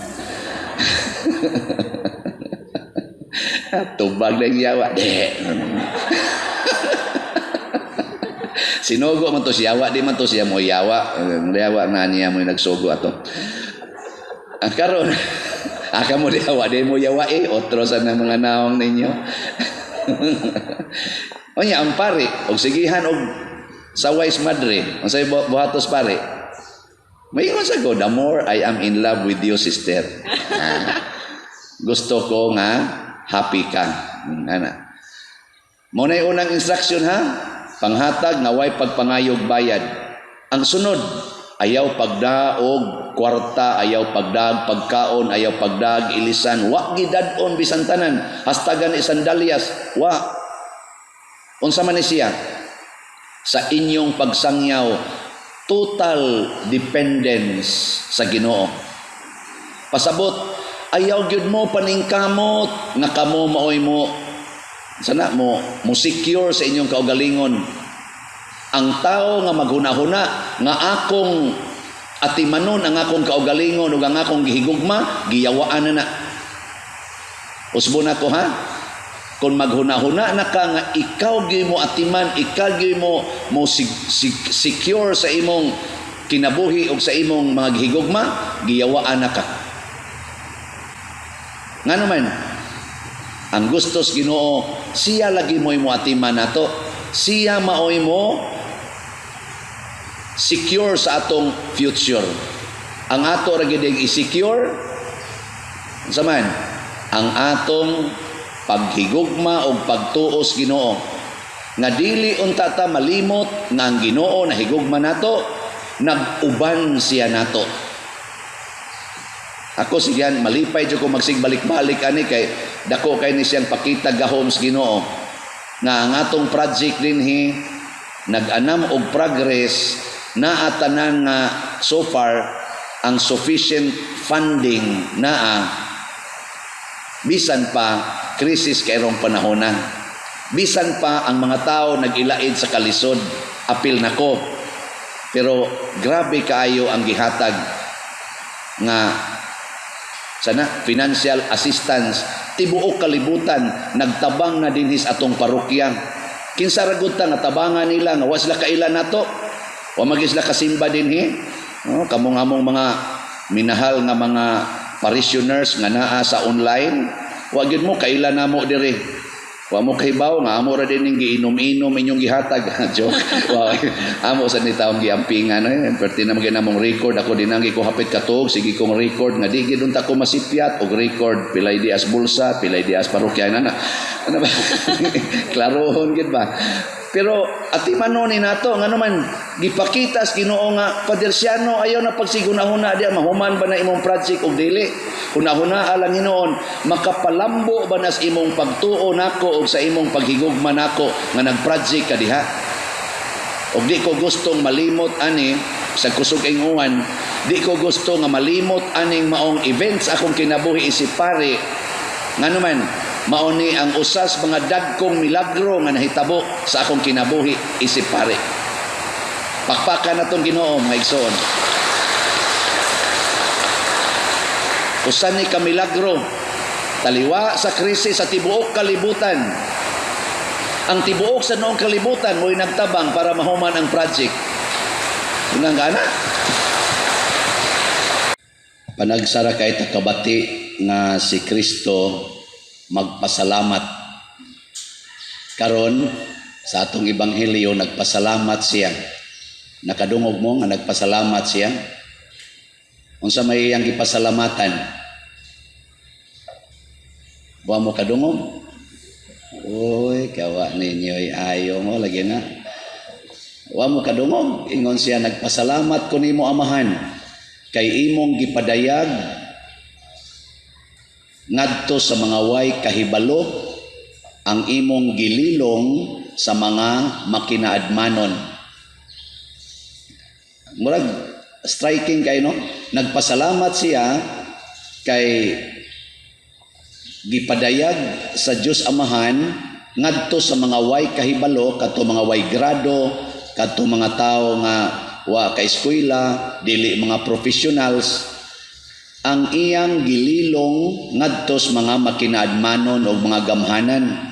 Tubag na yung yawa. Sinugo man to siya yawa, di man to siya mo yawa. Yawa na niya mo nagsugo ato. Karon, mo yawa, di mo yawa otro sa na mga naong ninyo. Onya, ang pari, og sigihan og sa wise madre, ang say buhatos pari, may sa ko, the more I am in love with you, sister. Gusto ko nga happy ka. Muna yung unang instruction ha, panghatag nga way pagpangayog bayad. Ang sunod, ayaw pagdaog kwarta, ayaw pagdag pagkaon, ayaw pagdag ilisan, wa gidadon bisan tanan, hastagan isandalyas, wa. Unsa man ni siya? Sa inyong pagsangyaw, total dependence sa Ginoo. Pasabot, ayaw gyud mo paningkamot nga kamo maoy mo sana mo secure sa inyong kaugalingon. Ang tao nga maghuna-huna nga akong atimanon ang akong kaugalingon ug ang akong gihigugma, giyawaan na. Usbo na ko ha. Kung maghuna-huna na ka nga ikaw gyud mo atiman, ikaw gyud mo secure sa imong kinabuhi ug sa imong mga gihigugma, giyawaan na ka. Nga naman, ang gustos Ginoo, siya lagi mo imo atiman nato. Siya maoy mo secure sa atong future. Ang ato ra gyud i-secure sa man ang atong paghigugma o pagtuos Ginoo. Nga dili unta ta malimot nga ang Ginoo na higugma nato, nag-uban siya nato. Ako siyan malipay jud ko magsigbalik-balik ani kay dako kay ni siyang pakita gahom sa Ginoo nga ang atong project dinhi nag-anam og progress na atanan nga so far ang sufficient funding naa bisan pa krisis kayrong panahonan. Bisan pa ang mga tao nag-ilaid sa kalisod, apil nako. Pero grabe kaayo ang gihatag nga sana financial assistance tibuok kalibutan nagtabang na dinhis atong parokya. Kinsa ragut ta nga tabangan nila nga wa sila kailan nato. Wa magis sila kasimba dinhi. Kamong among mga minahal nga mga parishioners nga naa sa online. Wa gyud mo kailan namo diri. Wa mo kahibaw nga amo ra din ning giinom-inom inyong gihatag. Joke. Wa amo sa ni taong giampingan perti na magina mong record ako din ang gikuhapit katog sige kong record nga di gid unta ko masipyat og record pilay di as bulsa, pilay di as parokyanan na. Ano ba? Klarohon gid ba? Pero atimanon ni nato nga naman gipakita sa Ginoo nga Padersiano ayaw na pagsigunahuna diya mahuman ba na imong project og dili. Hunahuna alang Ginoon makapalambo ba nas imong pagtuo nako og sa imong paghigugma nako nga nagproject ka diha. Og di ko gustong malimot ani sa kusog inguan, di ko gusto nga malimot aning maong events akong kinabuhi isip pare. Nga naman mao ni ang usas mga dagkong milagro nga nahitabo sa akong kinabuhi isip pare. Pakpakan natong Ginoo mga igsoon. Usan ni ka milagro taliwa sa krisis sa tibuok kalibutan. Ang tibuok sa noong kalibutan mo'y nagtabang para mahuman ang project. Unang gana. Panagsara kay takabati nga si Kristo magpasalamat. Karon sa atong ebanghelyo nagpasalamat siya. Nakadungog mo nga nagpasalamat siya. Unsa may iyang gipasalamatan? Wa mo kadungog? Uy, kawa ninyo ayo mo lagi na. Wa mo kadungog, ingon siya nagpasalamat ko nimo amahan kay imong gipadayag ngadto sa mga way kahibalo ang imong gililong sa mga makinaadmanon. Murag striking kay no, nagpasalamat siya kay gipadayag sa Dios Amahan ngadto sa mga way kahibalo kadto mga way grado kadto mga tao nga wa ka eskwela dili mga professionals ang iyang gililong ngadto sa mga makinaadmanon o mga gamhanan.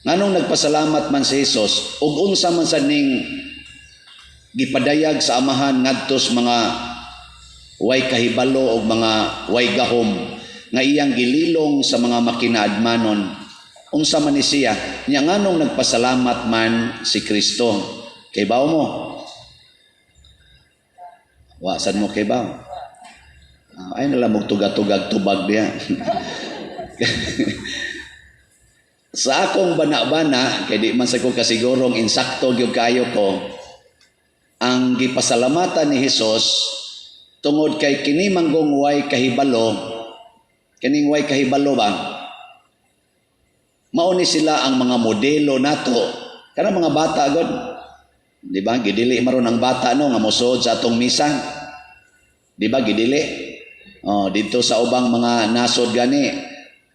Nganong nagpasalamat man si Jesus ug unsa man sad ning gipadayag sa Amahan ngadto sa mga way kahibalo o mga way gahom nga iyang gililong sa mga makinaadmanon. Unsa man ni siya? Nya nganong nagpasalamat man si Kristo? Kay bawo mo? Wa sad mo kay bawo? Ay nalamog tugag-tugag tubag diya. Sa akong bana-bana, kay di man sa ko kasigurong insakto gyud kayo ko, ang gipasalamatan ni Hesus tungod kay kini manggong way kahibalo, kining way kahibalo ba? Mao ni sila ang mga modelo nato. Kana mga bata god, di ba? Gidili maron ang bata no nga mosod sa atong misa. Di ba gidili? Dito sa ubang mga nasod gani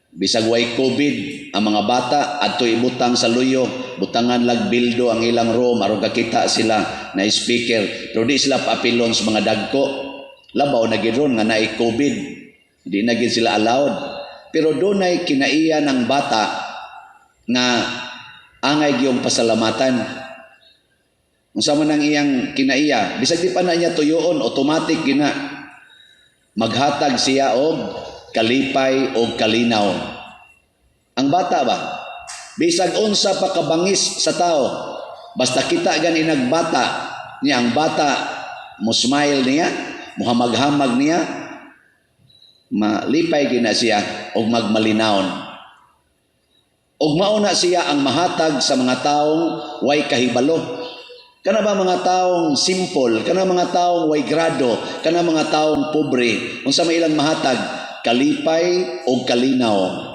bisag way COVID ang mga bata adto ibutang sa luyo butangan lag bildo ang ilang room aron kakita sila na speaker pero di sila paapilon sa mga dagko. Labaw na gid ron nga naay COVID, di na gid sila allowed. Pero dunay kinaiya ng bata nga angay gyung pasalamatan. Unsa man ang iyang kinaiya, bisag di pa na niya tuyoon, automatic gina maghatag siya og kalipay og kalinaw. Ang bata ba, bisag unsa pa kabangis sa tao, basta kita gani nagbata niya, ang bata mo smile niya, muhamag-hamag niya, malipay gina siya og magmalinawon. Og mauna siya ang mahatag sa mga taong way kahibalo. Kana ba mga taong simple, kana mga taong way grado, kana mga taong pobre, unsa may ilang mahatag? Kalipay o kalinaw.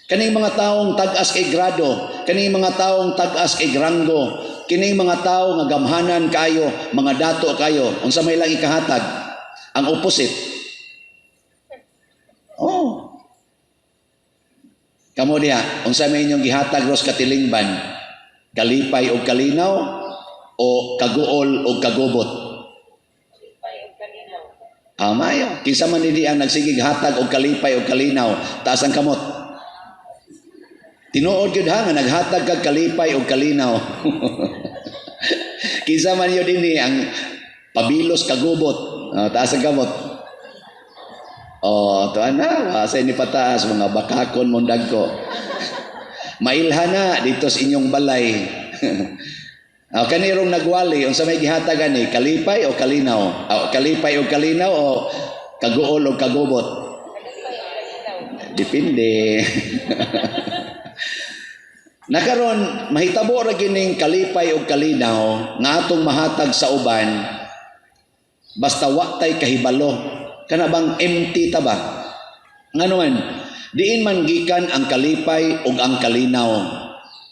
Kaning mga taong tag-as kay grado, kaning mga taong tag-as kay ranggo, kining mga taong nga gamhanan kayo, mga dato kayo, unsa may ilang ikahatag? Ang opposite. Oh. Kamo diha, unsa may inyong gihatag ros katilingban? Kalipay o kalinaw? O kaguol o kagubot? Amayo. Kinsa man hindi ang nagsigig hatag o kalipay o kalinaw, taas ang kamot. Tinuod gyud ha nga naghatag kag kalipay o kalinaw. Kinsa man yun dinhi ang pabilos kagubot, taas ang kamot. Oh, tuan na, sa ni pataas mga bakakon mundag ko. Mailhan na dito sa inyong balay. Kanirong nagwali, unsa may gihatagan ni kalipay o kalinaw? Kalipay o kalinaw o kaguol o kagubot? Depende. Nakaron mahitabo ra gining kalipay o kalinaw nga atong mahatag sa uban basta wa tay kahibalo. Kana bang empty ta ba? Nganuman, diin man gikan ang kalipay ug ang kalinaw.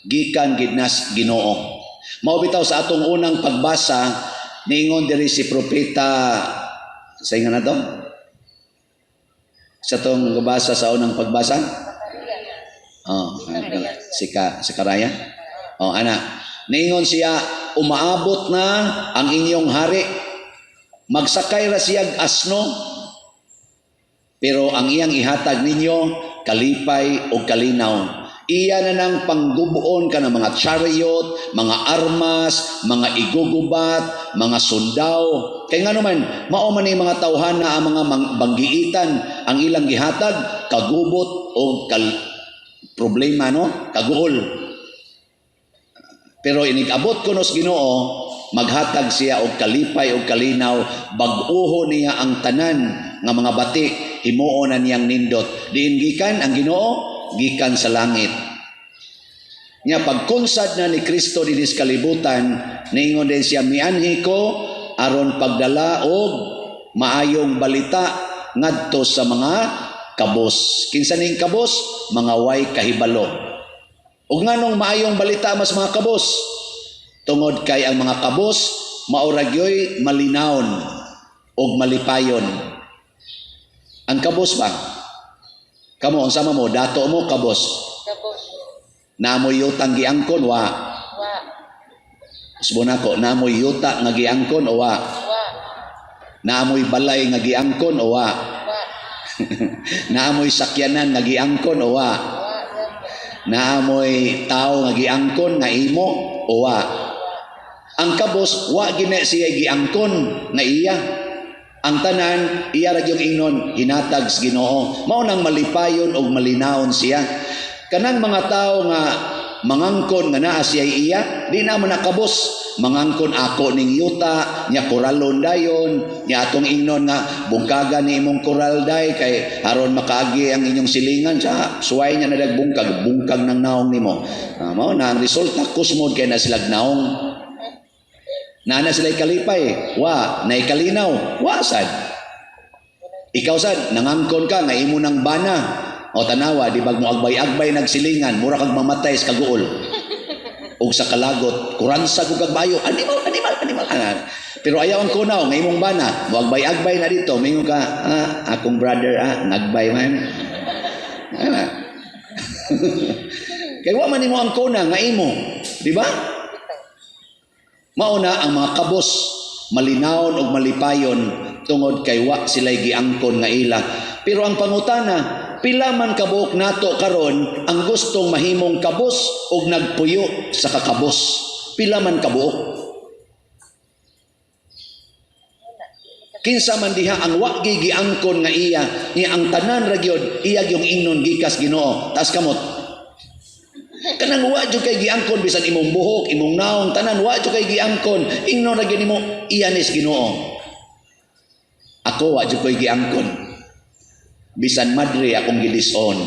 Gikan gid nas Ginoo. Mao bitaw sa atong unang pagbasa, niingon diri si propeta sa ingon nato? Sa atong gabasa sa unang pagbasa? Si Sakaraya. Ana. Niingon siya, umaabot na ang inyong hari. Magsakay ra siyag asno. Pero ang iyang ihatag ninyo, kalipay o kalinaw. Iya na ng panggubuon ka ng mga chariot, mga armas, mga igugubat, mga sundaw. Kaya nga naman, mao man yung mga tawhana ang mga banggiitan, ang ilang gihatag, kagubot o problema, no? Kaguol. Pero inigabot ko nos Ginoo, maghatag siya og kalipay o kalinaw, bag-uho niya ang tanan nga mga bati, himuon na niyang nindot. Diin gikan ang Ginoo, gikan sa langit. Nya pagkunsad na ni Kristo dinhi sa kalibutan, niingon din siya, mianhi ko aron pagdala og maayong balita ngadto sa mga kabos. Kinsa ning kabos? Mga way kahibalo. Ug nganong maayong balita mas mga kabos? Tungod kay ang mga kabos maura gyoy malinawon og malipayon. Ang kabos ba? Kamo unsa mo dato mo kabos? Kabos. Namoy yutang giangkon wa? Wa. Subon ako, namoy yuta nga giangkon o wa? Wa. Naamoy balay nga giangkon o wa? Wa. Naamoy sakyanan nga giangkon o wa? Wa. Naamoy tao nga giangkon nga imo o wa? Ang kabos wa gina siya giangkon nga iya. Ang tanan, iya ra yung ingnon, hinatag sa Ginoo. Mao nang malipayon o malinawon siya. Kanang mga tao nga mangangkon nga naa siya iya, di na man nakabos. Mangangkon ako ning yuta, nya koralon dayon, nya atong ingnon nga bungkagan ni imong koral day kay aron makaagi ang inyong silingan sa suway nya nadagbungkag, bungkag ng naong nimo. Mao na ang resulta kusmod kay na silag naong. Nana sila'y kalipay, wa, na'y kalinaw, wa sad. Ikaw sad, nangangkon ka, nga imo ng bana. O tanawa, di bag mo agbay-agbay nagsilingan, mura kag mamatay sa kaguol. O sa kalagot, kuransa ko kagbayo, animal. Pero ayaw ang kunaw, nga imong bana, mo agbay-agbay na dito, mingon ka, akong brother, nagbay man. Kaya wa man imo ang kuna, nga imo. Di ba? Mauna ang mga kabos malinawon og malipayon tungod kay wa sila'y giangkon nga ila. Pero ang pangutana, pila man kabuok nato karon ang gustong mahimong kabos og nagpuyo sa kakabos? Pila man kabuok? Kinsa man diha ang wa giangkon nga iya, ni ang tanan ra gyud iya yung ingnon gikas Ginoo. Taas kamot. Kanang wa jud kay giangkon bisan imong buhok, imong naong tanan wa jud kay giangkon, ingnon ra gyud nimo iyanis Ginoo. Ako wa jud kay giangkon. Bisan madre akong gilison.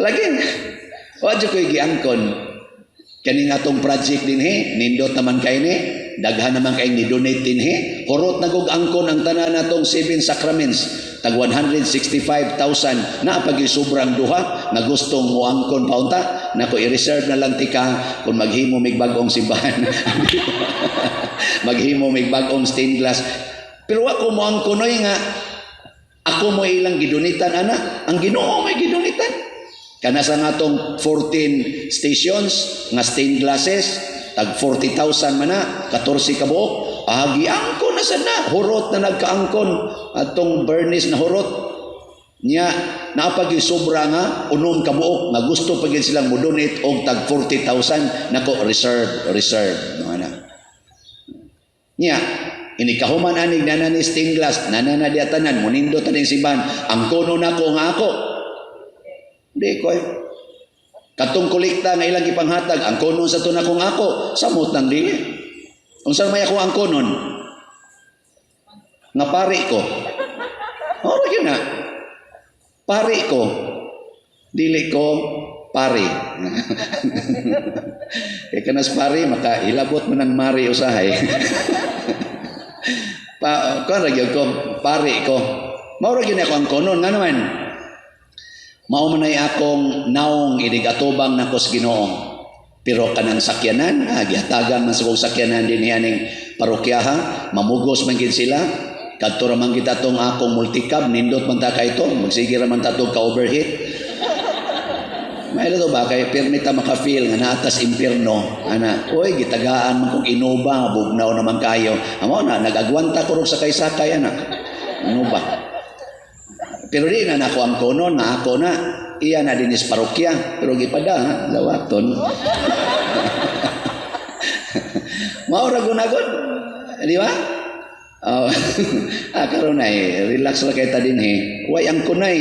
Lagi wa jud kay giangkon. Kani nga tong project dinhi, nindot naman kay ni, daghan naman kay ni donate dinhi. Hurot nagog angkon ang tanan natong 7 sacraments, tag 165,000 na pag sobrang duha na gustong moangkon paunta, nako i-reserve na lang tika kung maghimo mig bag-ong simbahan. Maghimo mig bag-ong stained glass. Pero ako moangkonoy nga ako mo ilang gidunitan ana, ang Ginoo may gidunitan. Kana sa natong 14 stations nga stained glasses, tag 40,000 man na, 14 ka buok, giangkon na sana, hurot na nagkaangkon, atong burnish na hurot. Nya, naapag yung sobra nga, unom ka buok, nga gusto pagin silang mudunit og tag 40,000, nako, reserve. Nya, inikahuman anig na ni stained glass, nanana di atanan, munindo taning simbahan, ang kono nako nga ako. Di ko katong kolekta nga ilang ipanghatag, ang konon sa to na kung ako, samot nang dili. Unsa may ako ang konon? Nga pari ko. Yun na. Pari ko. Dili ko pari. Kaya kanas pari, makahilabot mo ng mari usahay. Kung ko, pari ko. Maura yun ako ang konon. Nga naman, maumanay akong naong inigatubang na kos Ginoo. Pero kanang sakyanan, gihatagan man sa kong sakyanan din yaning parokyaha, mamugos man gid sila. Kadto ra man kita tong akong multicab, nindot man ta kay ito, magsige ra man ta tong ka-overheat. May to ba kay permita maka-feel nga naatas impierno. Ana, oy gitagaan man kong Innova, bugnaw naman kayo. Amo na nagagwanta ko sa kay-sakay ana. Ano ba? Pero di na nako ang konon na ako na iya na dinis parokya pero gipada lawaton. Maura gunagod, di ba? Karon ay relax ra kay ta dinhi. Way ang kunay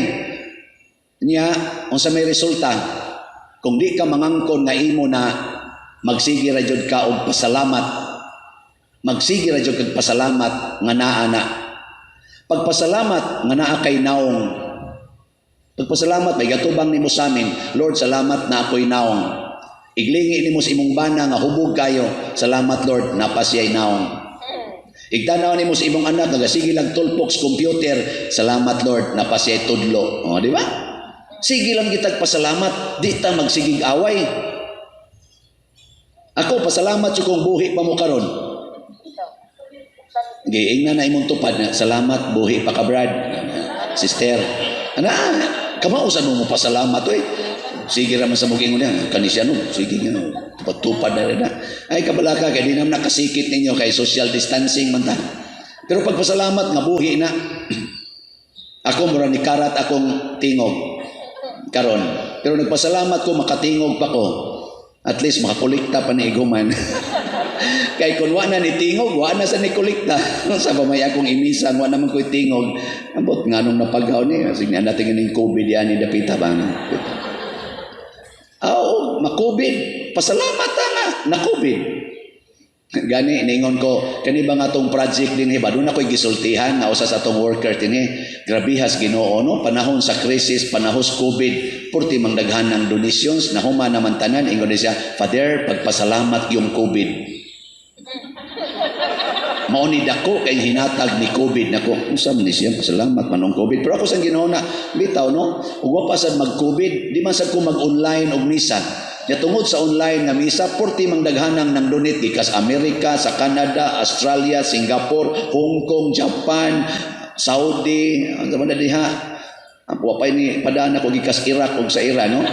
niya unsa may resulta kung di ka mangangkon nga imo na magsige ra jud ka og pasalamat. Magsige ra jud kag pasalamat nga naa na. Pagpasalamat nga naa kay naong. Pagpasalamat may gatubang nimo sa amin, Lord, salamat na ako'y naong. Iglingi nimo sa imong bana nga hubog kayo. Salamat Lord, napasiyay naong. Igtanaw nimo sa imong anak nagasige lang tulpok sa computer. Salamat Lord, napasiyay tudlo. Di ba? Sige lang kitag pasalamat, di ta magsigig away. Ako pasalamat sa kong buhi pa mo karon. Giing na imong tupad na salamat buhi pa ka Brad. Sister. Ana, kamausan mo pasalamat oy. Sige ra man sa muging unya kanisya no. Sige nga tupad na rin na. Ay kabalaka kay di naman nakasikit ninyo kay social distancing man ta. Pero pagpasalamat nga buhi na. Ako mura ni karat akong tingog karon. Pero nagpasalamat ko makatingog pa ko. At least makakolekta pa ni iguman. Kay kung wa na ni tingog, wa na sa ni kolekta. Sa pamay akong imisan, wa naman ko'y tingog. Ambot nga nung napagaw niya. Sige na natin yung COVID yan, ni Dapita ba nga. Oo, ma-COVID. Pasalamat nga, na-COVID. Gani, ningon ko, kani ba nga itong project din, ba? Doon ako'y gisultihan, na usa sa itong worker din, grabihas Ginoo, no? Panahon sa krisis, panahos COVID, purti mang daghan ng donations, nahuma naman tanan, ingon niya, Father, pagpasalamat yung COVID. Maunid ako kay hinatag ni COVID nako. Unsa man ni siya pasalamat manong COVID. Pero ako sang Ginoo na bitaw no. Ug wa pa sad mag-COVID, di man sad ko mag-online og misa. Ya tungod sa online nga misa, porti mang daghanang nang donate gikas Amerika, sa Canada, Australia, Singapore, Hong Kong, Japan, Saudi, unsa man diha. Wa pa ni padaan ako gikas Iraq ug sa Iran no.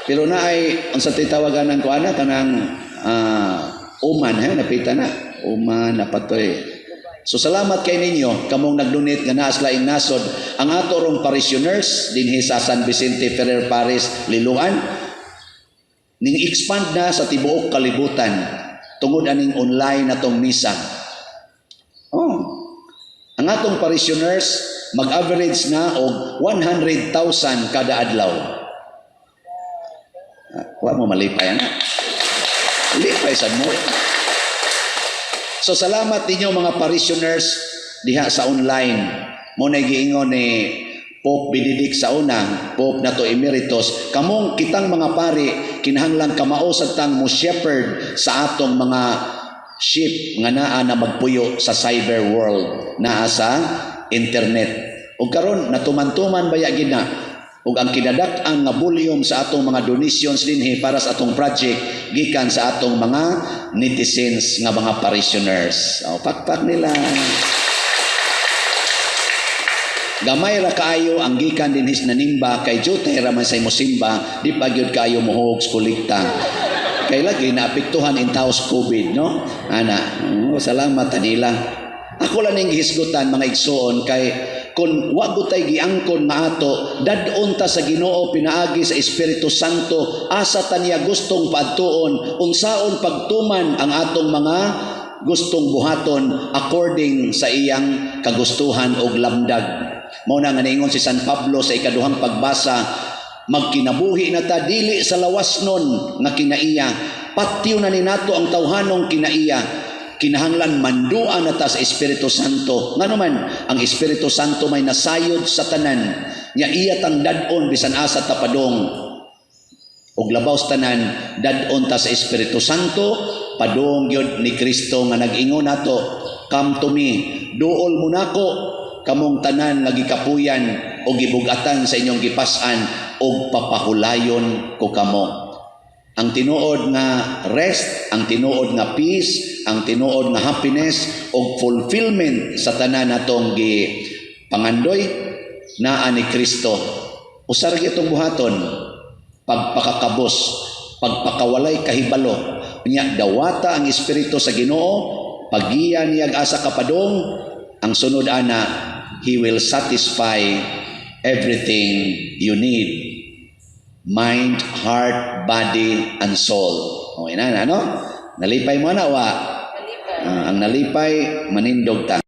Pero na ay ang sa titawagan ng kuana kanang uman napita na uman napatoy. So salamat kay ninyo kamong nag-donate nga naa sa laing nasod ang ato rong parishioners dinhi sa San Vicente Ferrer Paris Liloan ning expand na sa tibuok kalibutan tungod aning online natong misa. Ang atong parishioners mag-average na og 100,000 kada adlaw. Wa mo malipay na. Lipay sad mo. So salamat ninyo mga parishioners diha sa online. Mo na giingon ni Pope Benedict sa una, Pope nato Emeritus, kamong kitang mga pari kinahanglan kamao sad tang mo shepherd sa atong mga sheep nga naa na magpuyo sa cyber world, naa sa internet. Ug karon natuman-tuman baya gid na ug ang kinadak-an nga volume sa atong mga donations dinhi para sa atong project gikan sa atong mga netizens nga mga parishioners. Pakpak nila. Gamay ra kaayo ang gikan dinhi sa nanimba kay jotay ra man say mosimba, di pa gyud kaayo mohog kolekta. Kay lagi naapektuhan in taos COVID, no? Ana, salamat nila. Ako lang ning gihisgutan mga igsoon kay kung wa gutay giangkon nga ato dadon ta sa Ginoo pinaagi sa Espiritu Santo asa ta niya gustong paadtuon unsaon pagtuman ang atong mga gustong buhaton according sa iyang kagustuhan og lamdag. Mao na nga niingon si San Pablo sa ikaduhang pagbasa, magkinabuhi na ta dili sa lawasnon nga kinaiya, patyo na ni nato ang tawhanong kinaiya. Kinahanglan manduan na ta sa Espiritu Santo. Nga naman, ang Espiritu Santo may nasayod sa tanan. Nya iya tang dadon bisan asa tapadong. Og labaw sa tanan, dadon ta sa Espiritu Santo, padong gyud ni Kristo nga nag-ingon nato, come to me, duol mo nako, kamong tanan nga gikapuyan o gibugatan sa inyong gipas-an og papahulayon ko kamo. Ang tinuod nga rest, ang tinuod nga peace, ang tinuod nga happiness o fulfillment sa tanan natong pangandoy naa ni Kristo. Usar gyud buhaton pagpakakabos, pagpakawalay kahibalo. Nya dawata ang espiritu sa Ginoo, pagiya niya asa kapadong, ang sunod ana, He will satisfy everything you need. Mind, heart, body, and soul. Okay na, ano? Nalipay mo na, wa? Ang nalipay, manindog ta.